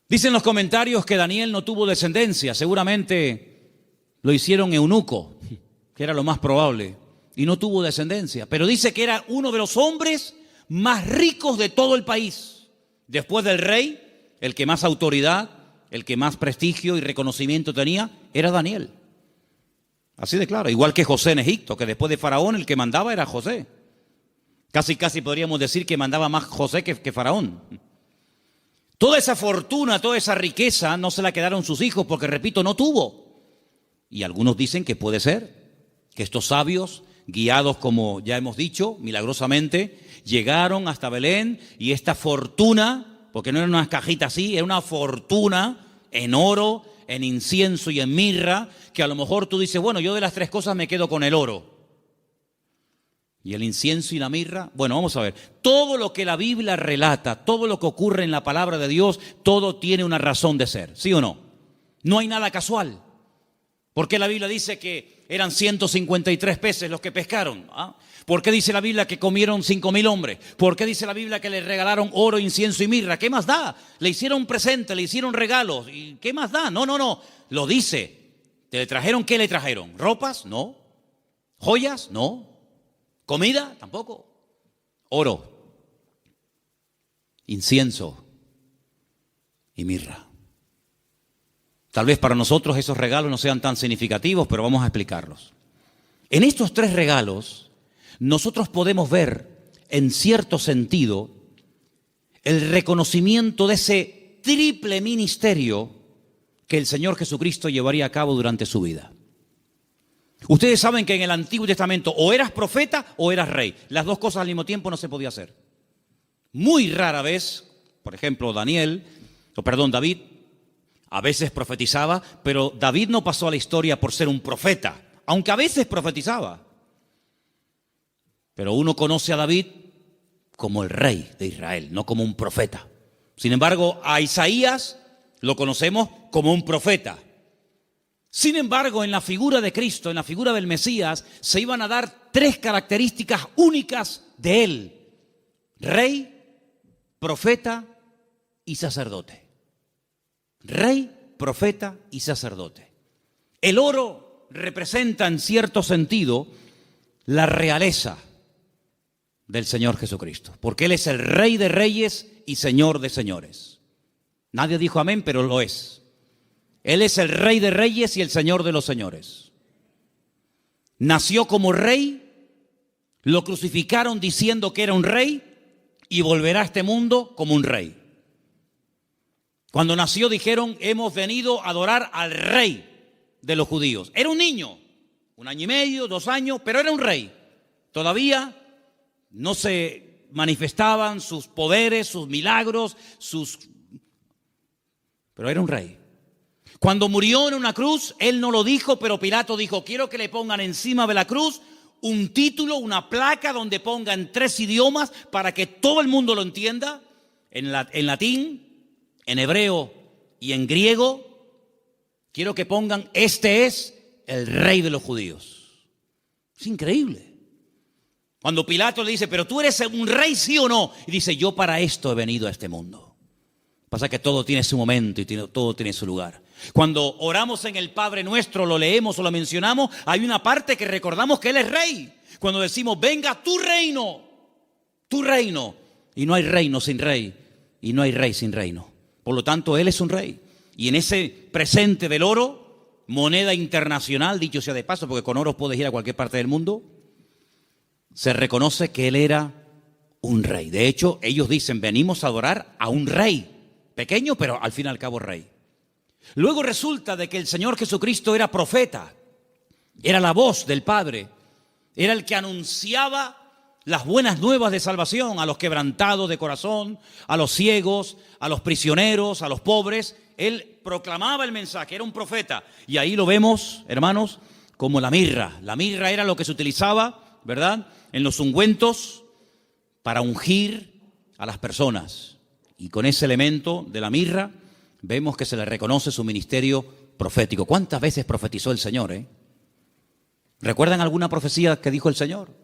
[SPEAKER 1] Dicen los comentarios que Daniel no tuvo descendencia, seguramente lo hicieron eunuco, que era lo más probable, y no tuvo descendencia, pero dice que era uno de los hombres más ricos de todo el país. Después del rey, el que más autoridad, el que más prestigio y reconocimiento tenía, era Daniel. Así de claro, igual que José en Egipto, que después de Faraón el que mandaba era José. Casi podríamos decir que mandaba más José que Faraón. Toda esa fortuna, toda esa riqueza no se la quedaron sus hijos porque, repito, no tuvo. Y algunos dicen que puede ser que estos sabios, guiados, como ya hemos dicho, milagrosamente, llegaron hasta Belén y esta fortuna, porque no era una cajita así, era una fortuna en oro, en incienso y en mirra, que a lo mejor tú dices, bueno, yo de las 3 cosas me quedo con el oro. ¿Y el incienso y la mirra? Bueno, vamos a ver. Todo lo que la Biblia relata, todo lo que ocurre en la palabra de Dios, todo tiene una razón de ser, ¿sí o no? No hay nada casual. ¿Por qué la Biblia dice que eran 153 peces los que pescaron? ¿Ah? ¿Por qué dice la Biblia que comieron 5,000 hombres? ¿Por qué dice la Biblia que le regalaron oro, incienso y mirra? ¿Qué más da? Le hicieron presente, le hicieron regalos. ¿Y qué más da? No. Lo dice. ¿Te le trajeron qué le trajeron? ¿Ropas? No. ¿Joyas? No. ¿Comida? Tampoco. Oro, incienso y mirra. Tal vez para nosotros esos regalos no sean tan significativos, pero vamos a explicarlos. En estos 3 regalos, nosotros podemos ver, en cierto sentido, el reconocimiento de ese triple ministerio que el Señor Jesucristo llevaría a cabo durante su vida. Ustedes saben que en el Antiguo Testamento o eras profeta o eras rey. Las dos cosas al mismo tiempo no se podía hacer. Muy rara vez, por ejemplo, David, a veces profetizaba, pero David no pasó a la historia por ser un profeta, aunque a veces profetizaba. Pero uno conoce a David como el rey de Israel, no como un profeta. Sin embargo, a Isaías lo conocemos como un profeta. Sin embargo, en la figura de Cristo, en la figura del Mesías, se iban a dar tres características únicas de él: rey, profeta y sacerdote. Rey, profeta y sacerdote. El oro representa en cierto sentido la realeza del Señor Jesucristo, porque Él es el Rey de reyes y Señor de señores. Nadie dijo amén, pero lo es. Él es el Rey de reyes y el Señor de los señores. Nació como rey, lo crucificaron diciendo que era un rey y volverá a este mundo como un rey. Cuando nació dijeron: hemos venido a adorar al rey de los judíos. Era un niño, 1 año y medio, 2 años, pero era un rey. Todavía no se manifestaban sus poderes, sus milagros, pero era un rey. Cuando murió en una cruz, él no lo dijo, pero Pilato dijo: quiero que le pongan encima de la cruz un título, una placa donde pongan 3 idiomas para que todo el mundo lo entienda, en latín, en hebreo y en griego. Quiero que pongan: este es el rey de los judíos. Es increíble. Cuando Pilato le dice: pero tú eres un rey, ¿sí o no? Y dice: yo para esto he venido a este mundo. Pasa que todo tiene su momento y todo tiene su lugar. Cuando oramos en el Padre Nuestro, lo leemos o lo mencionamos, hay una parte que recordamos que Él es rey. Cuando decimos: venga tu reino, tu reino. Y no hay reino sin rey, y no hay rey sin reino. Por lo tanto, Él es un rey. Y en ese presente del oro, moneda internacional, dicho sea de paso, porque con oro puedes ir a cualquier parte del mundo, se reconoce que Él era un rey. De hecho, ellos dicen: venimos a adorar a un rey. Pequeño, pero al fin y al cabo rey. Luego resulta de que el Señor Jesucristo era profeta. Era la voz del Padre. Era el que anunciaba las buenas nuevas de salvación a los quebrantados de corazón, a los ciegos, a los prisioneros, a los pobres. Él proclamaba el mensaje, era un profeta. Y ahí lo vemos, hermanos, como la mirra. La mirra era lo que se utilizaba, ¿verdad?, en los ungüentos para ungir a las personas. Y con ese elemento de la mirra vemos que se le reconoce su ministerio profético. ¿Cuántas veces profetizó el Señor? ¿Recuerdan alguna profecía que dijo el Señor?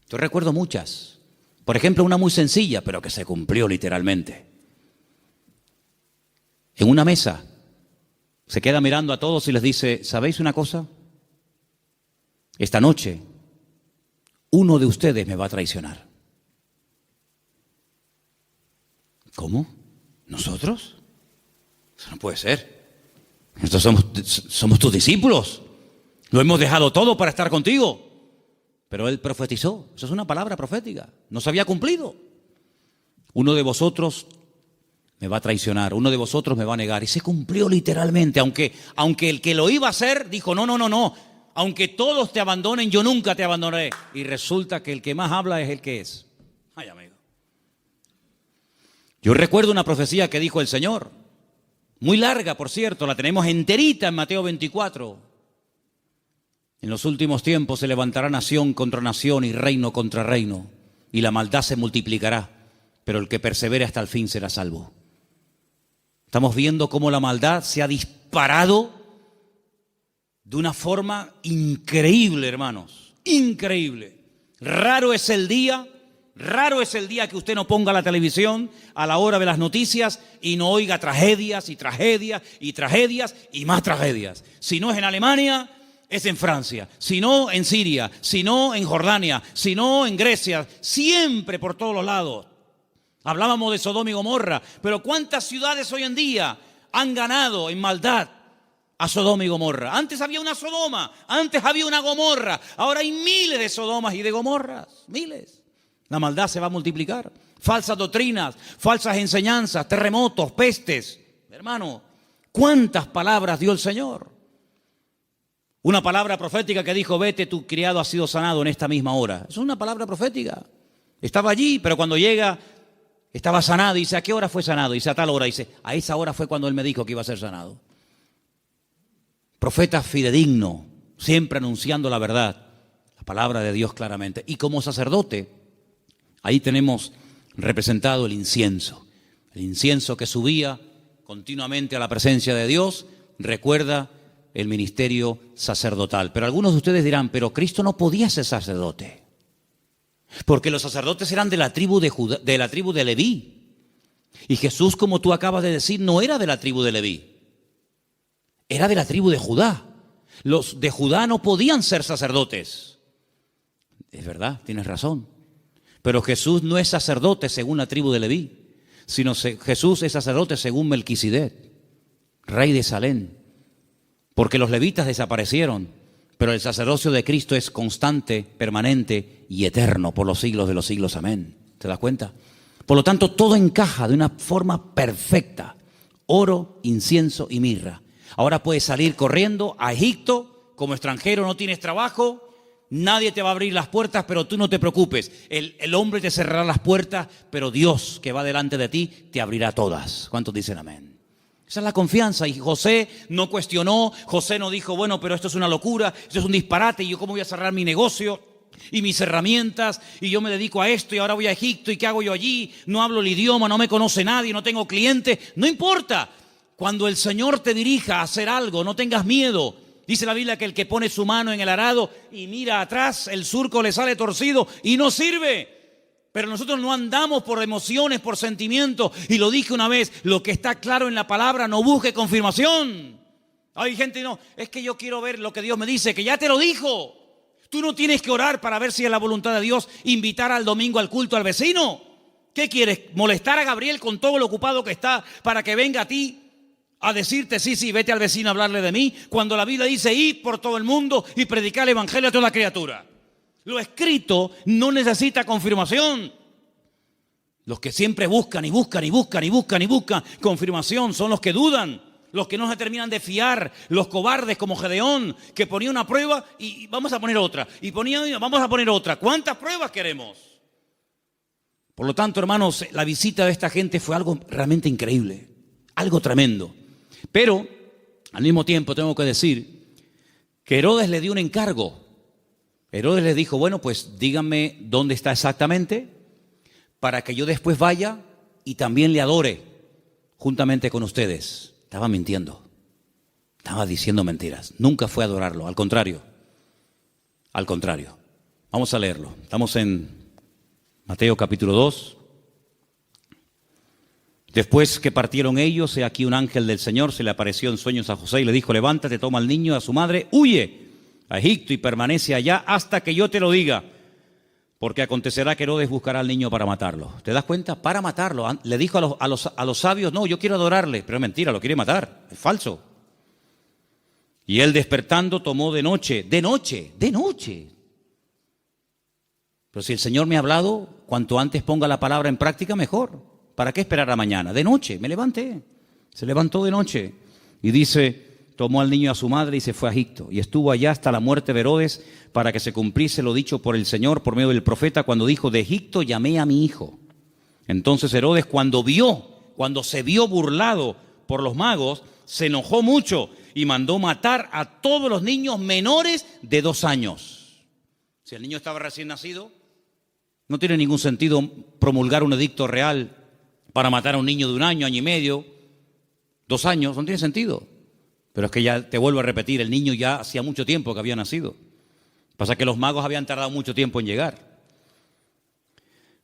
[SPEAKER 1] Yo recuerdo muchas. Por ejemplo, una muy sencilla, pero que se cumplió literalmente. En una mesa se queda mirando a todos y les dice: ¿sabéis una cosa? Esta noche uno de ustedes me va a traicionar. ¿Cómo? ¿Nosotros? Eso no puede ser. Nosotros somos tus discípulos. Lo hemos dejado todo para estar contigo. Pero Él profetizó. Eso es una palabra profética. No se había cumplido. Uno de vosotros me va a traicionar. Uno de vosotros me va a negar. Y se cumplió literalmente. Aunque el que lo iba a hacer dijo: no. Aunque todos te abandonen, yo nunca te abandonaré. Y resulta que el que más habla es el que es. Ay, amigo. Yo recuerdo una profecía que dijo el Señor, muy larga, por cierto, la tenemos enterita en Mateo 24. En los últimos tiempos se levantará nación contra nación y reino contra reino, y la maldad se multiplicará, pero el que persevere hasta el fin será salvo. Estamos viendo cómo la maldad se ha disparado de una forma increíble, hermanos, increíble. Raro es el día que usted no ponga la televisión a la hora de las noticias y no oiga tragedias y tragedias y tragedias y más tragedias. Si no es en Alemania, es en Francia. Si no, en Siria. Si no, en Jordania. Si no, en Grecia. Siempre por todos los lados. Hablábamos de Sodoma y Gomorra, pero ¿cuántas ciudades hoy en día han ganado en maldad a Sodoma y Gomorra? Antes había una Sodoma, antes había una Gomorra, ahora hay miles de Sodomas y de Gomorras, miles. La maldad se va a multiplicar. Falsas doctrinas, falsas enseñanzas, terremotos, pestes. Hermano, ¿cuántas palabras dio el Señor? Una palabra profética que dijo, vete, tu criado ha sido sanado en esta misma hora. Es una palabra profética. Estaba allí, pero cuando llega, estaba sanado. Y dice, ¿a qué hora fue sanado? Y dice, a tal hora. Y dice, a esa hora fue cuando él me dijo que iba a ser sanado. Profeta fidedigno, siempre anunciando la verdad, la palabra de Dios claramente. Y como sacerdote, ahí tenemos representado el incienso que subía continuamente a la presencia de Dios, recuerda el ministerio sacerdotal. Pero algunos de ustedes dirán, pero Cristo no podía ser sacerdote, porque los sacerdotes eran de la tribu de Judá, de la tribu de Leví. Y Jesús, como tú acabas de decir, no era de la tribu de Leví, era de la tribu de Judá. Los de Judá no podían ser sacerdotes. Es verdad, tienes razón. Pero Jesús no es sacerdote según la tribu de Leví, sino Jesús es sacerdote según Melquisedec, rey de Salem. Porque los levitas desaparecieron, pero el sacerdocio de Cristo es constante, permanente y eterno por los siglos de los siglos. Amén. ¿Te das cuenta? Por lo tanto, todo encaja de una forma perfecta. Oro, incienso y mirra. Ahora puedes salir corriendo a Egipto como extranjero, no tienes trabajo, nadie te va a abrir las puertas, pero tú no te preocupes. El hombre te cerrará las puertas, pero Dios que va delante de ti te abrirá todas. ¿Cuántos dicen amén? Esa es la confianza. Y José no cuestionó, José no dijo, bueno, pero esto es una locura, esto es un disparate, y yo cómo voy a cerrar mi negocio y mis herramientas, y yo me dedico a esto y ahora voy a Egipto, y ¿qué hago yo allí? No hablo el idioma, no me conoce nadie, no tengo clientes. No importa. Cuando el Señor te dirija a hacer algo, no tengas miedo. Dice la Biblia que el que pone su mano en el arado y mira atrás, el surco le sale torcido y no sirve. Pero nosotros no andamos por emociones, por sentimientos. Y lo dije una vez, lo que está claro en la palabra, no busque confirmación. Hay gente, no, es que yo quiero ver lo que Dios me dice, que ya te lo dijo. Tú no tienes que orar para ver si es la voluntad de Dios invitar al domingo al culto al vecino. ¿Qué quieres? ¿Molestar a Gabriel con todo lo ocupado que está para que venga a ti a decirte, sí, vete al vecino a hablarle de mí, cuando la Biblia dice, id por todo el mundo y predicar el evangelio a toda criatura? Lo escrito no necesita confirmación. Los que siempre buscan confirmación son los que dudan, los que no se terminan de fiar, los cobardes como Gedeón, que ponía una prueba y vamos a poner otra, y vamos a poner otra. ¿Cuántas pruebas queremos? Por lo tanto, hermanos, la visita de esta gente fue algo realmente increíble, algo tremendo. Pero, al mismo tiempo, tengo que decir que Herodes le dio un encargo. Herodes le dijo, bueno, pues díganme dónde está exactamente para que yo después vaya y también le adore juntamente con ustedes. Estaba mintiendo, estaba diciendo mentiras. Nunca fue a adorarlo, al contrario. Vamos a leerlo. Estamos en Mateo capítulo 2. Después que partieron ellos, he aquí un ángel del Señor se le apareció en sueños a José y le dijo, levántate, toma al niño y a su madre, huye a Egipto y permanece allá hasta que yo te lo diga, porque acontecerá que Herodes buscará al niño para matarlo. ¿Te das cuenta? Para matarlo. Le dijo a los sabios, no, yo quiero adorarle, pero es mentira, lo quiere matar, es falso. Y él despertando tomó de noche. Pero si el Señor me ha hablado, cuanto antes ponga la palabra en práctica, mejor. ¿Para qué esperar a mañana? De noche, me levanté. Se levantó de noche y dice, tomó al niño a su madre y se fue a Egipto. Y estuvo allá hasta la muerte de Herodes para que se cumpliese lo dicho por el Señor por medio del profeta cuando dijo, de Egipto llamé a mi hijo. Entonces Herodes cuando se vio burlado por los magos, se enojó mucho y mandó matar a todos los niños menores de 2 años. Si el niño estaba recién nacido, no tiene ningún sentido promulgar un edicto real para matar a un niño de 1 año, año y medio, 2 años, no tiene sentido. Pero es que ya te vuelvo a repetir, el niño ya hacía mucho tiempo que había nacido. Pasa que los magos habían tardado mucho tiempo en llegar.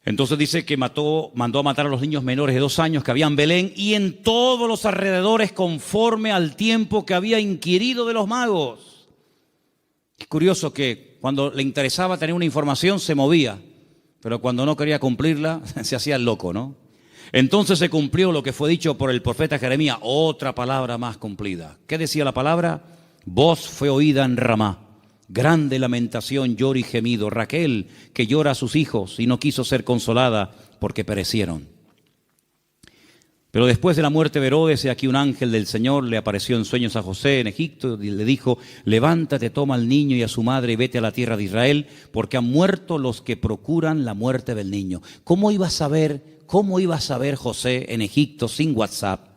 [SPEAKER 1] Entonces dice que mandó a matar a los niños menores de 2 años que había en Belén y en todos los alrededores conforme al tiempo que había inquirido de los magos. Es curioso que cuando le interesaba tener una información se movía, pero cuando no quería cumplirla se hacía el loco, ¿no? Entonces se cumplió lo que fue dicho por el profeta Jeremías, otra palabra más cumplida. ¿Qué decía la palabra? Voz fue oída en Ramá, grande lamentación, lloro y gemido. Raquel, que llora a sus hijos y no quiso ser consolada porque perecieron. Pero después de la muerte de Herodes, he aquí un ángel del Señor le apareció en sueños a José en Egipto y le dijo: levántate, toma al niño y a su madre y vete a la tierra de Israel, porque han muerto los que procuran la muerte del niño. ¿Cómo iba a saber José en Egipto sin WhatsApp,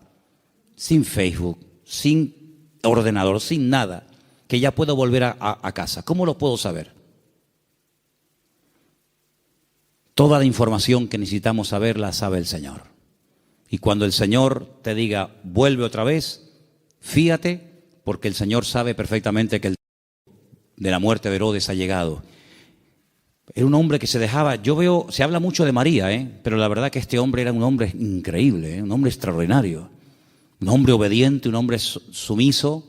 [SPEAKER 1] sin Facebook, sin ordenador, sin nada, que ya puedo volver a casa? ¿Cómo lo puedo saber? Toda la información que necesitamos saber la sabe el Señor. Y cuando el Señor te diga, vuelve otra vez, fíate, porque el Señor sabe perfectamente que el de la muerte de Herodes ha llegado. Era un hombre que se dejaba, se habla mucho de María, pero la verdad que este hombre era un hombre increíble, un hombre extraordinario, un hombre obediente, un hombre sumiso,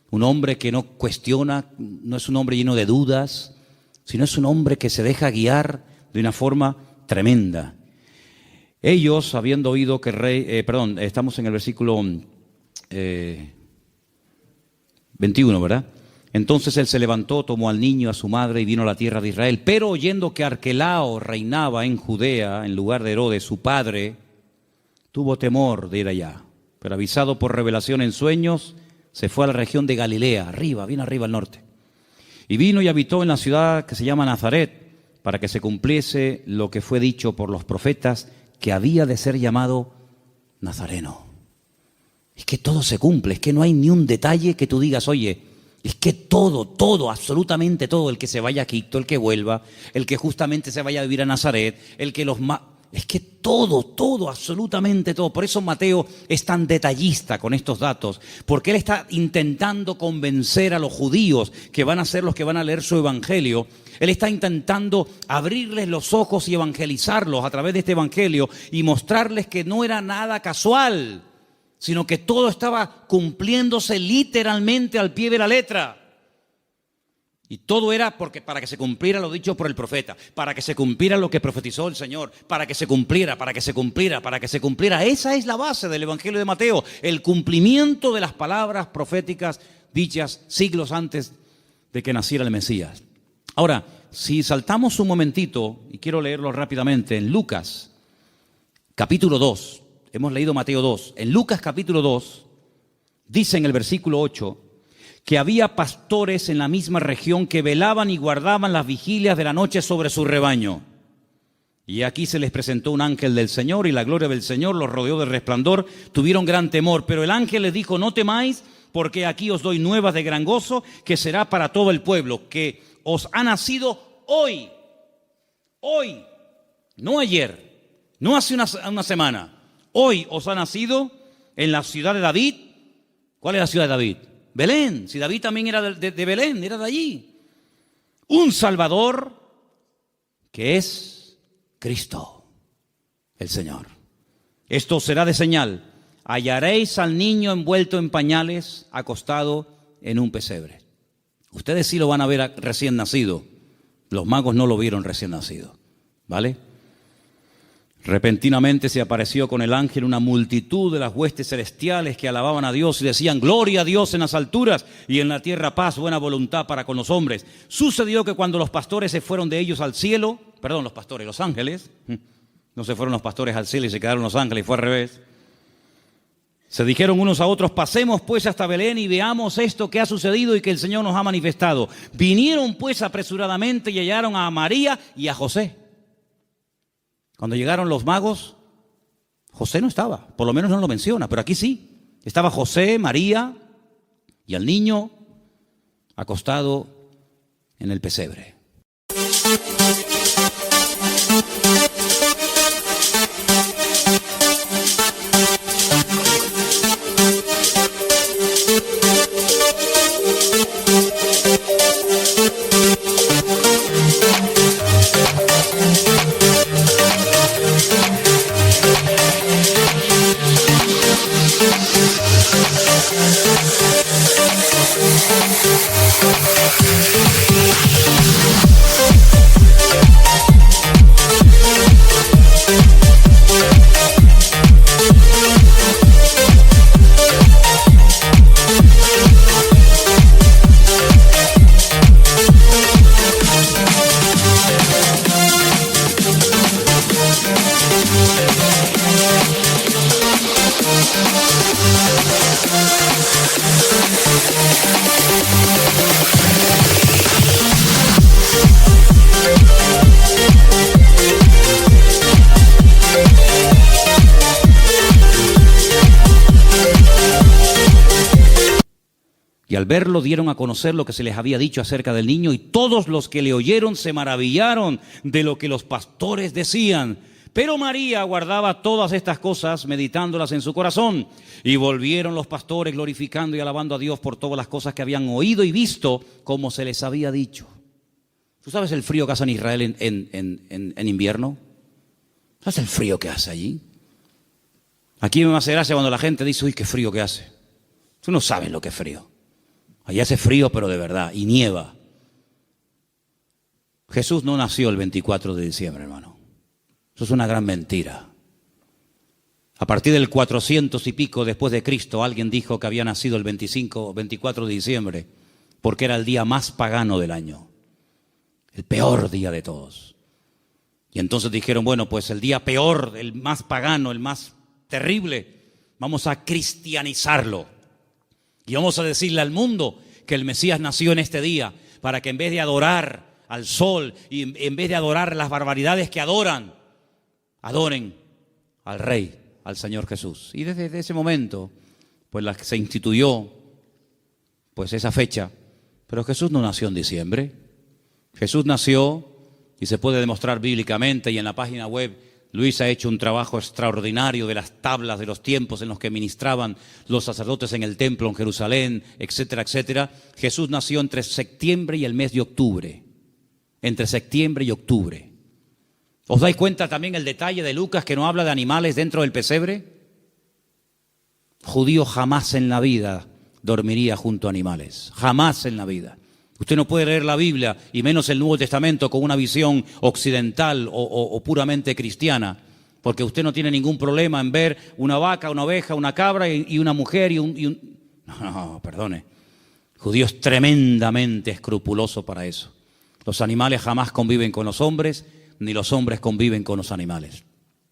[SPEAKER 1] un hombre que no cuestiona, no es un hombre lleno de dudas, sino es un hombre que se deja guiar de una forma tremenda. Ellos, habiendo oído que el rey, estamos en el versículo 21, ¿verdad? Entonces él se levantó, tomó al niño, a su madre y vino a la tierra de Israel. Pero oyendo que Arquelao reinaba en Judea, en lugar de Herodes, su padre, tuvo temor de ir allá. Pero avisado por revelación en sueños, se fue a la región de Galilea, bien arriba al norte. Y vino y habitó en la ciudad que se llama Nazaret, para que se cumpliese lo que fue dicho por los profetas, que había de ser llamado Nazareno. Es que todo se cumple, es que no hay ni un detalle que tú digas, oye, es que todo, absolutamente todo, el que se vaya a Egipto, el que vuelva, el que justamente se vaya a vivir a Nazaret, el que es que todo, absolutamente todo. Por eso Mateo es tan detallista con estos datos, porque él está intentando convencer a los judíos que van a ser los que van a leer su evangelio. Él está intentando abrirles los ojos y evangelizarlos a través de este evangelio y mostrarles que no era nada casual, sino que todo estaba cumpliéndose literalmente al pie de la letra. Y todo era para que se cumpliera lo dicho por el profeta, para que se cumpliera lo que profetizó el Señor, para que se cumpliera. Esa es la base del Evangelio de Mateo, el cumplimiento de las palabras proféticas dichas siglos antes de que naciera el Mesías. Ahora, si saltamos un momentito, y quiero leerlo rápidamente, en Lucas, capítulo 2, hemos leído Mateo 2, en Lucas capítulo 2, dice en el versículo 8, que había pastores en la misma región que velaban y guardaban las vigilias de la noche sobre su rebaño. Y aquí se les presentó un ángel del Señor, y la gloria del Señor los rodeó de resplandor, tuvieron gran temor. Pero el ángel les dijo: no temáis, porque aquí os doy nuevas de gran gozo, que será para todo el pueblo, que os ha nacido hoy, no ayer, no hace una semana, hoy os ha nacido en la ciudad de David. ¿Cuál es la ciudad de David? Belén. Si David también era de Belén, era de allí. Un Salvador que es Cristo, el Señor. Esto será de señal: hallaréis al niño envuelto en pañales, acostado en un pesebre. Ustedes sí lo van a ver recién nacido. Los magos no lo vieron recién nacido, ¿vale? Repentinamente se apareció con el ángel una multitud de las huestes celestiales que alababan a Dios y decían: gloria a Dios en las alturas y en la tierra paz, buena voluntad para con los hombres. Sucedió que cuando los pastores se fueron de ellos al cielo, los ángeles, no se fueron los pastores al cielo y se quedaron los ángeles, fue al revés. Se dijeron unos a otros: pasemos pues hasta Belén y veamos esto que ha sucedido y que el Señor nos ha manifestado. Vinieron pues apresuradamente y hallaron a María y a José. Cuando llegaron los magos, José no estaba, por lo menos no lo menciona, pero aquí sí. Estaba José, María y el niño acostado en el pesebre. Y al verlo dieron a conocer lo que se les había dicho acerca del niño, y todos los que le oyeron se maravillaron de lo que los pastores decían. Pero María guardaba todas estas cosas, meditándolas en su corazón. Y volvieron los pastores glorificando y alabando a Dios por todas las cosas que habían oído y visto, como se les había dicho. ¿Tú sabes el frío que hace en Israel en invierno? ¿Sabes el frío que hace allí? Aquí me hace gracia cuando la gente dice, uy, qué frío que hace. Tú no sabes lo que es frío. Allí hace frío, pero de verdad, y nieva. Jesús no nació el 24 de diciembre, hermano. Eso es una gran mentira. A partir del 400 y pico después de Cristo, alguien dijo que había nacido el 24 de diciembre, porque era el día más pagano del año, el peor día de todos. Y entonces dijeron, bueno, pues el día peor, el más pagano, el más terrible, vamos a cristianizarlo. Y vamos a decirle al mundo que el Mesías nació en este día, para que en vez de adorar al sol y en vez de adorar las barbaridades que adoran, adoren al Rey, al Señor Jesús. Y desde ese momento, pues se instituyó pues esa fecha. Pero Jesús no nació en diciembre. Jesús nació, y se puede demostrar bíblicamente, y en la página web Luis ha hecho un trabajo extraordinario de las tablas de los tiempos en los que ministraban los sacerdotes en el templo en Jerusalén, etcétera, etcétera. Jesús nació entre septiembre y el mes de octubre. Entre septiembre y octubre. ¿Os dais cuenta también el detalle de Lucas, que no habla de animales dentro del pesebre? Judío jamás en la vida dormiría junto a animales. Jamás en la vida. Usted no puede leer la Biblia, y menos el Nuevo Testamento, con una visión occidental o puramente cristiana, porque usted no tiene ningún problema en ver una vaca, una oveja, una cabra y una mujer y un... No, perdone. Judío es tremendamente escrupuloso para eso. Los animales jamás conviven con los hombres, ni los hombres conviven con los animales.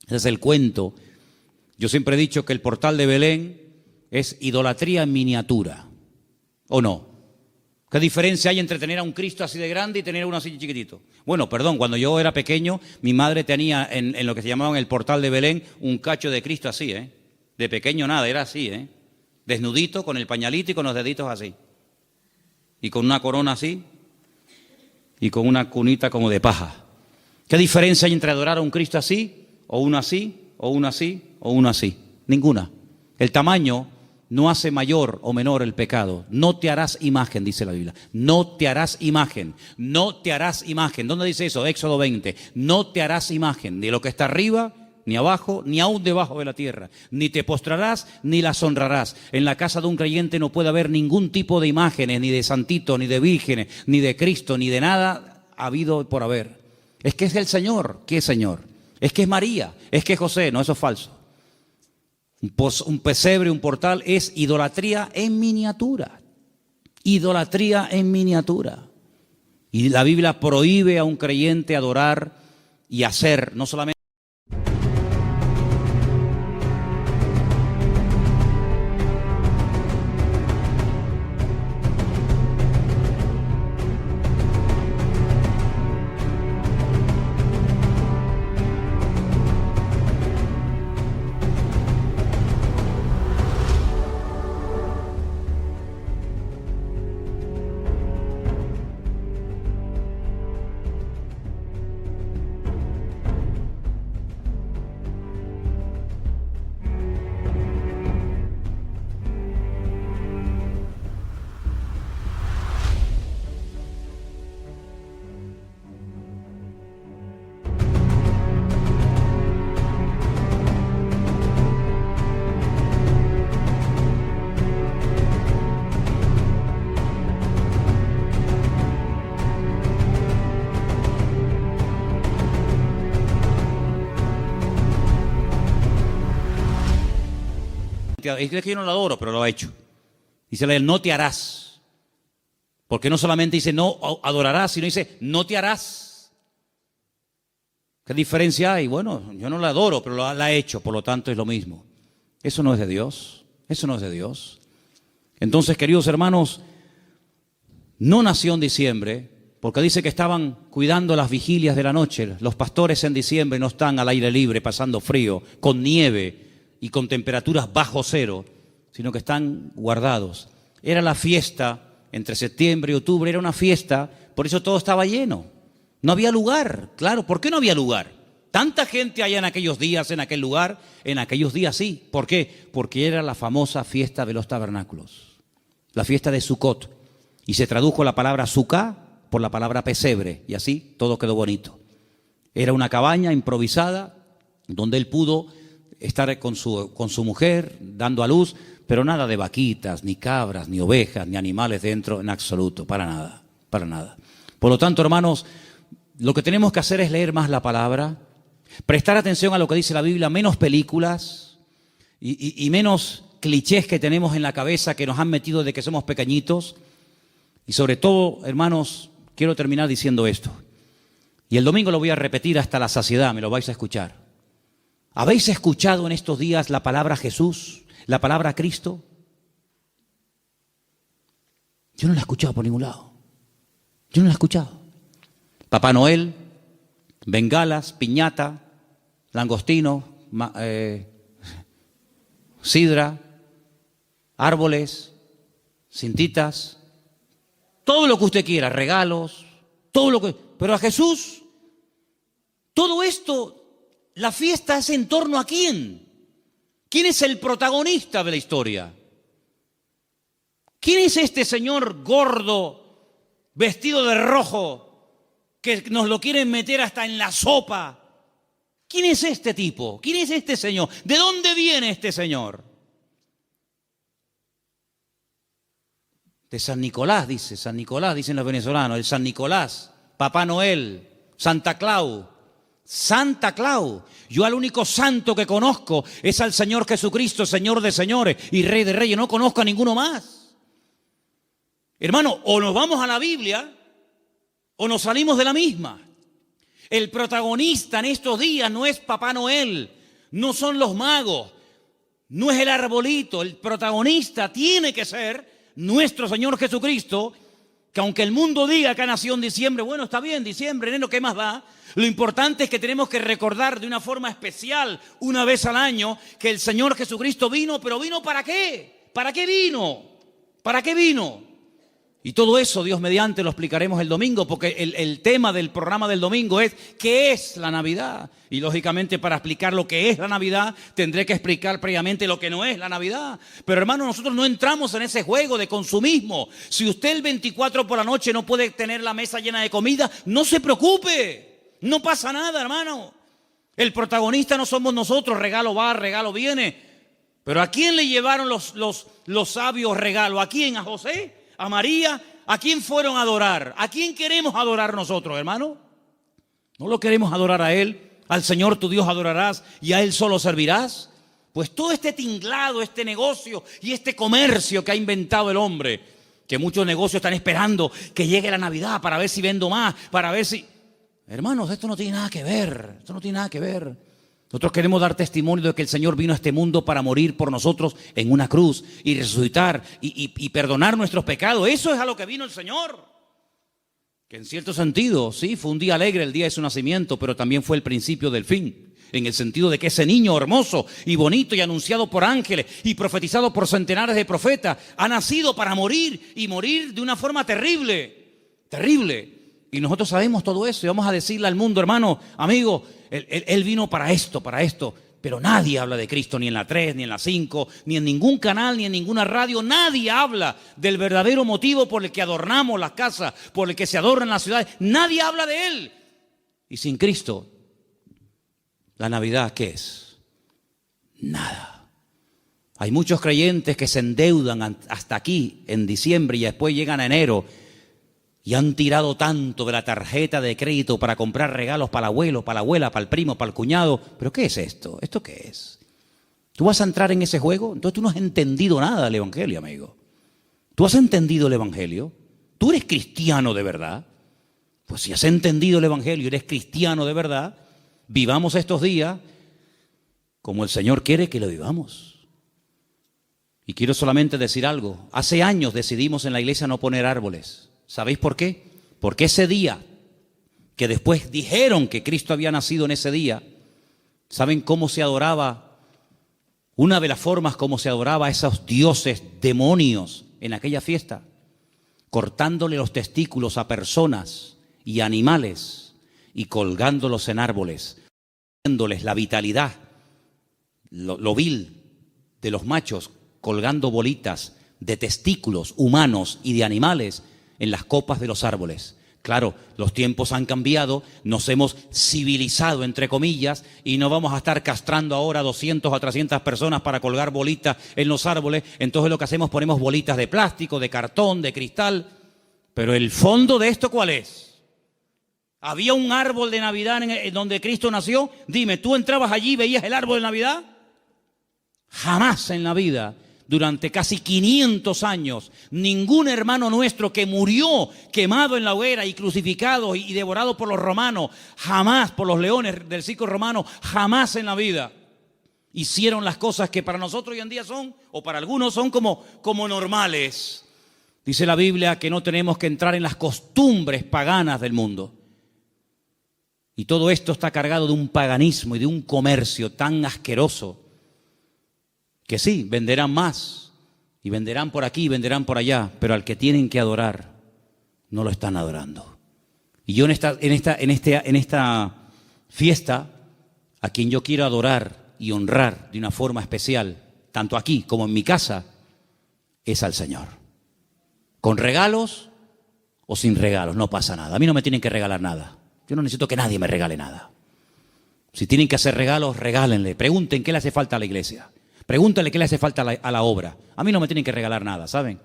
[SPEAKER 1] Ese es el cuento. Yo siempre he dicho que el portal de Belén es idolatría en miniatura, ¿o no? ¿Qué diferencia hay entre tener a un Cristo así de grande y tener uno así chiquitito? Bueno, perdón, cuando yo era pequeño, mi madre tenía en lo que se llamaba el portal de Belén un cacho de Cristo así, De pequeño nada, era así, Desnudito, con el pañalito y con los deditos así. Y con una corona así, y con una cunita como de paja. ¿Qué diferencia hay entre adorar a un Cristo así, o uno así, o uno así, o uno así? Ninguna. El tamaño no hace mayor o menor el pecado. No te harás imagen, dice la Biblia. No te harás imagen. No te harás imagen. ¿Dónde dice eso? Éxodo 20. No te harás imagen de lo que está arriba, ni abajo, ni aún debajo de la tierra. Ni te postrarás, ni las honrarás. En la casa de un creyente no puede haber ningún tipo de imágenes, ni de santitos, ni de vírgenes, ni de Cristo, ni de nada habido por haber. Es que es el Señor. ¿Qué Señor? Es que es María. Es que es José. No, eso es falso. Un pesebre, un portal, es idolatría en miniatura. Idolatría en miniatura. Y la Biblia prohíbe a un creyente adorar y hacer, no solamente... Es que yo no lo adoro, pero lo ha hecho. Dice la ley, no te harás. Porque no solamente dice no adorarás, sino dice no te harás. ¿Qué diferencia hay? Bueno, yo no la adoro, pero la ha hecho, por lo tanto es lo mismo. Eso no es de Dios. Eso no es de Dios. Entonces, queridos hermanos, no nació en diciembre, porque dice que estaban cuidando las vigilias de la noche. Los pastores en diciembre no están al aire libre, pasando frío, con nieve y con temperaturas bajo cero, sino que están guardados. Era la fiesta, entre septiembre y octubre era una fiesta, por eso todo estaba lleno. No había lugar, claro, ¿por qué no había lugar? Tanta gente allá en aquellos días, en aquel lugar, en aquellos días sí. ¿Por qué? Porque era la famosa fiesta de los tabernáculos, la fiesta de Sucot. Y se tradujo la palabra Sucá por la palabra pesebre, y así todo quedó bonito. Era una cabaña improvisada donde él pudo estar con su mujer, dando a luz, pero nada de vaquitas, ni cabras, ni ovejas, ni animales dentro, en absoluto, para nada, para nada. Por lo tanto, hermanos, lo que tenemos que hacer es leer más la palabra, prestar atención a lo que dice la Biblia, menos películas y menos clichés que tenemos en la cabeza que nos han metido desde que somos pequeñitos. Y sobre todo, hermanos, quiero terminar diciendo esto. Y el domingo lo voy a repetir hasta la saciedad, me lo vais a escuchar. ¿Habéis escuchado en estos días la palabra Jesús, la palabra Cristo? Yo no la he escuchado por ningún lado. Yo no la he escuchado. Papá Noel, bengalas, piñata, langostino, sidra, árboles, cintitas, todo lo que usted quiera, regalos, todo lo que... Pero a Jesús, todo esto, la fiesta es en torno a ¿quién? ¿Quién es el protagonista de la historia? ¿Quién es este señor gordo, vestido de rojo, que nos lo quieren meter hasta en la sopa? ¿Quién es este tipo? ¿Quién es este señor? ¿De dónde viene este señor? De San Nicolás, dicen los venezolanos, el San Nicolás, Papá Noel, Santa Claus. Santa Claus. Yo al único santo que conozco es al Señor Jesucristo, Señor de señores y Rey de reyes. No conozco a ninguno más. Hermano, o nos vamos a la Biblia o nos salimos de la misma. El protagonista en estos días no es Papá Noel, no son los magos, no es el arbolito. El protagonista tiene que ser nuestro Señor Jesucristo, que aunque el mundo diga que ha nacido en diciembre, bueno, está bien, diciembre, enero, ¿qué más da? Lo importante es que tenemos que recordar de una forma especial, una vez al año, que el Señor Jesucristo vino, pero ¿vino para qué? ¿Para qué vino? ¿Para qué vino? Y todo eso, Dios mediante, lo explicaremos el domingo, porque el tema del programa del domingo es ¿qué es la Navidad? Y lógicamente para explicar lo que es la Navidad, tendré que explicar previamente lo que no es la Navidad. Pero hermano, nosotros no entramos en ese juego de consumismo. Si usted el 24 por la noche no puede tener la mesa llena de comida, no se preocupe, no pasa nada, hermano. El protagonista no somos nosotros, regalo va, regalo viene. Pero ¿a quién le llevaron los sabios regalos? ¿A quién? ¿A José? ¿A María? ¿A quién fueron a adorar? ¿A quién queremos adorar nosotros, hermano? ¿No lo queremos adorar a Él? ¿Al Señor tu Dios adorarás y a Él solo servirás? Pues todo este tinglado, este negocio y este comercio que ha inventado el hombre, que muchos negocios están esperando que llegue la Navidad para ver si vendo más, para ver si... Hermanos, esto no tiene nada que ver, esto no tiene nada que ver. Nosotros queremos dar testimonio de que el Señor vino a este mundo para morir por nosotros en una cruz y resucitar y perdonar nuestros pecados. Eso es a lo que vino el Señor. Que en cierto sentido, sí, fue un día alegre el día de su nacimiento, pero también fue el principio del fin. En el sentido de que ese niño hermoso y bonito y anunciado por ángeles y profetizado por centenares de profetas ha nacido para morir y morir de una forma terrible, terrible. Y nosotros sabemos todo eso y vamos a decirle al mundo, hermano, amigo, Él vino para esto, pero nadie habla de Cristo, ni en la 3, ni en la 5, ni en ningún canal, ni en ninguna radio. Nadie habla del verdadero motivo por el que adornamos las casas, por el que se adornan las ciudades. Nadie habla de Él. Y sin Cristo, ¿la Navidad qué es? Nada. Hay muchos creyentes que se endeudan hasta aquí, en diciembre, y después llegan a enero, y han tirado tanto de la tarjeta de crédito para comprar regalos para el abuelo, para la abuela, para el primo, para el cuñado. ¿Pero qué es esto? ¿Esto qué es? ¿Tú vas a entrar en ese juego? Entonces tú no has entendido nada del Evangelio, amigo. ¿Tú has entendido el Evangelio? ¿Tú eres cristiano de verdad? Pues si has entendido el Evangelio y eres cristiano de verdad, vivamos estos días como el Señor quiere que lo vivamos. Y quiero solamente decir algo. Hace años decidimos en la iglesia no poner árboles. ¿Sabéis por qué? Porque ese día, que después dijeron que Cristo había nacido en ese día, ¿saben cómo se adoraba? Una de las formas como se adoraba a esos dioses demonios en aquella fiesta, cortándole los testículos a personas y animales y colgándolos en árboles, dándoles la vitalidad, lo vil de los machos, colgando bolitas de testículos humanos y de animales en las copas de los árboles. Claro, los tiempos han cambiado, nos hemos civilizado, entre comillas, y no vamos a estar castrando ahora 200 a 300 personas para colgar bolitas en los árboles. Entonces lo que hacemos, ponemos bolitas de plástico, de cartón, de cristal. Pero el fondo de esto, ¿cuál es? ¿Había un árbol de Navidad en donde Cristo nació? Dime, ¿tú entrabas allí y veías el árbol de Navidad? Jamás en la vida. Durante casi 500 años, ningún hermano nuestro que murió quemado en la hoguera y crucificado y devorado por los romanos, jamás por los leones del circo romano, jamás en la vida hicieron las cosas que para nosotros hoy en día son, o para algunos son como normales. Dice la Biblia que no tenemos que entrar en las costumbres paganas del mundo. Y todo esto está cargado de un paganismo y de un comercio tan asqueroso que sí, venderán más, y venderán por aquí, y venderán por allá, pero al que tienen que adorar, no lo están adorando. Y yo en esta fiesta, a quien yo quiero adorar y honrar de una forma especial, tanto aquí como en mi casa, es al Señor. Con regalos o sin regalos, no pasa nada. A mí no me tienen que regalar nada. Yo no necesito que nadie me regale nada. Si tienen que hacer regalos, regálenle. Pregunten qué le hace falta a la iglesia. Pregúntale qué le hace falta a la obra. A mí no me tienen que regalar nada, ¿saben?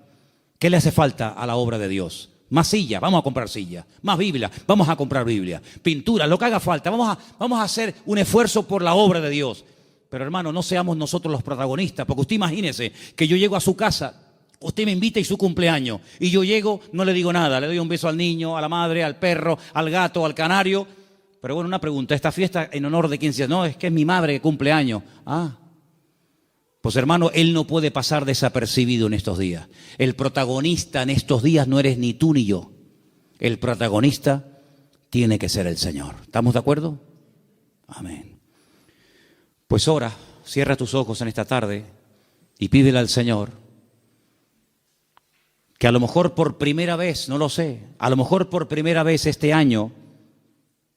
[SPEAKER 1] ¿Qué le hace falta a la obra de Dios? Más sillas, vamos a comprar sillas. Más Biblia, vamos a comprar Biblia. Pintura, lo que haga falta. Vamos a hacer un esfuerzo por la obra de Dios. Pero hermano, no seamos nosotros los protagonistas, porque usted imagínese que yo llego a su casa, usted me invita y su cumpleaños, y yo llego, no le digo nada, le doy un beso al niño, a la madre, al perro, al gato, al canario. Pero bueno, una pregunta, ¿esta fiesta en honor de quién se hace? No, es que es mi madre que cumple años. Pues hermano, él no puede pasar desapercibido en estos días. El protagonista en estos días no eres ni tú ni yo. El protagonista tiene que ser el Señor. ¿Estamos de acuerdo? Amén. Pues ora, cierra tus ojos en esta tarde y pídele al Señor que a lo mejor por primera vez, no lo sé, a lo mejor por primera vez este año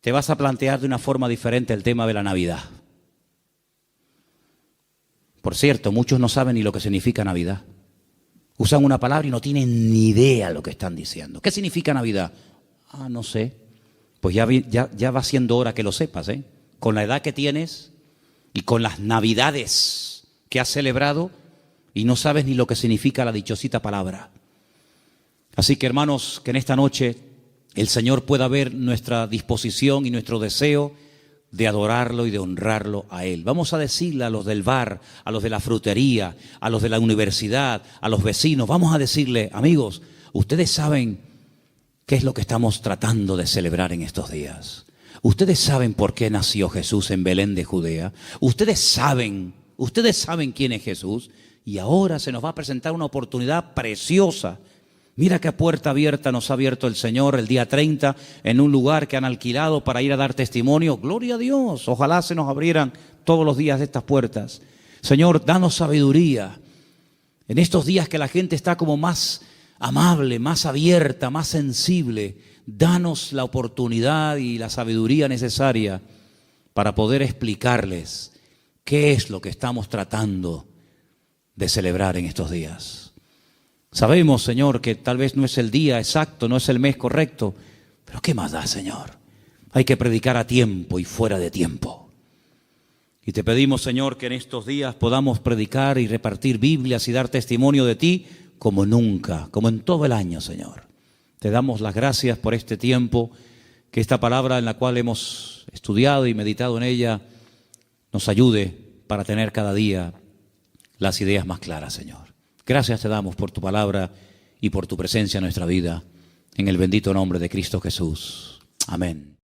[SPEAKER 1] te vas a plantear de una forma diferente el tema de la Navidad. Por cierto, muchos no saben ni lo que significa Navidad. Usan una palabra y no tienen ni idea lo que están diciendo. ¿Qué significa Navidad? No sé. Pues ya va siendo hora que lo sepas, ¿eh? Con la edad que tienes y con las Navidades que has celebrado y no sabes ni lo que significa la dichosita palabra. Así que hermanos, que en esta noche el Señor pueda ver nuestra disposición y nuestro deseo de adorarlo y de honrarlo a Él. Vamos a decirle a los del bar, a los de la frutería, a los de la universidad, a los vecinos, vamos a decirle, amigos, ustedes saben qué es lo que estamos tratando de celebrar en estos días. Ustedes saben por qué nació Jesús en Belén de Judea. Ustedes saben quién es Jesús. Y ahora se nos va a presentar una oportunidad preciosa. Mira qué puerta abierta nos ha abierto el Señor el día 30 en un lugar que han alquilado para ir a dar testimonio. Gloria a Dios. Ojalá se nos abrieran todos los días estas puertas. Señor, danos sabiduría. En estos días que la gente está como más amable, más abierta, más sensible, danos la oportunidad y la sabiduría necesaria para poder explicarles qué es lo que estamos tratando de celebrar en estos días. Sabemos, Señor, que tal vez no es el día exacto, no es el mes correcto, pero ¿qué más da, Señor? Hay que predicar a tiempo y fuera de tiempo. Y te pedimos, Señor, que en estos días podamos predicar y repartir Biblias y dar testimonio de ti como nunca, como en todo el año, Señor. Te damos las gracias por este tiempo, que esta palabra en la cual hemos estudiado y meditado en ella nos ayude para tener cada día las ideas más claras, Señor. Gracias te damos por tu palabra y por tu presencia en nuestra vida. En el bendito nombre de Cristo Jesús. Amén.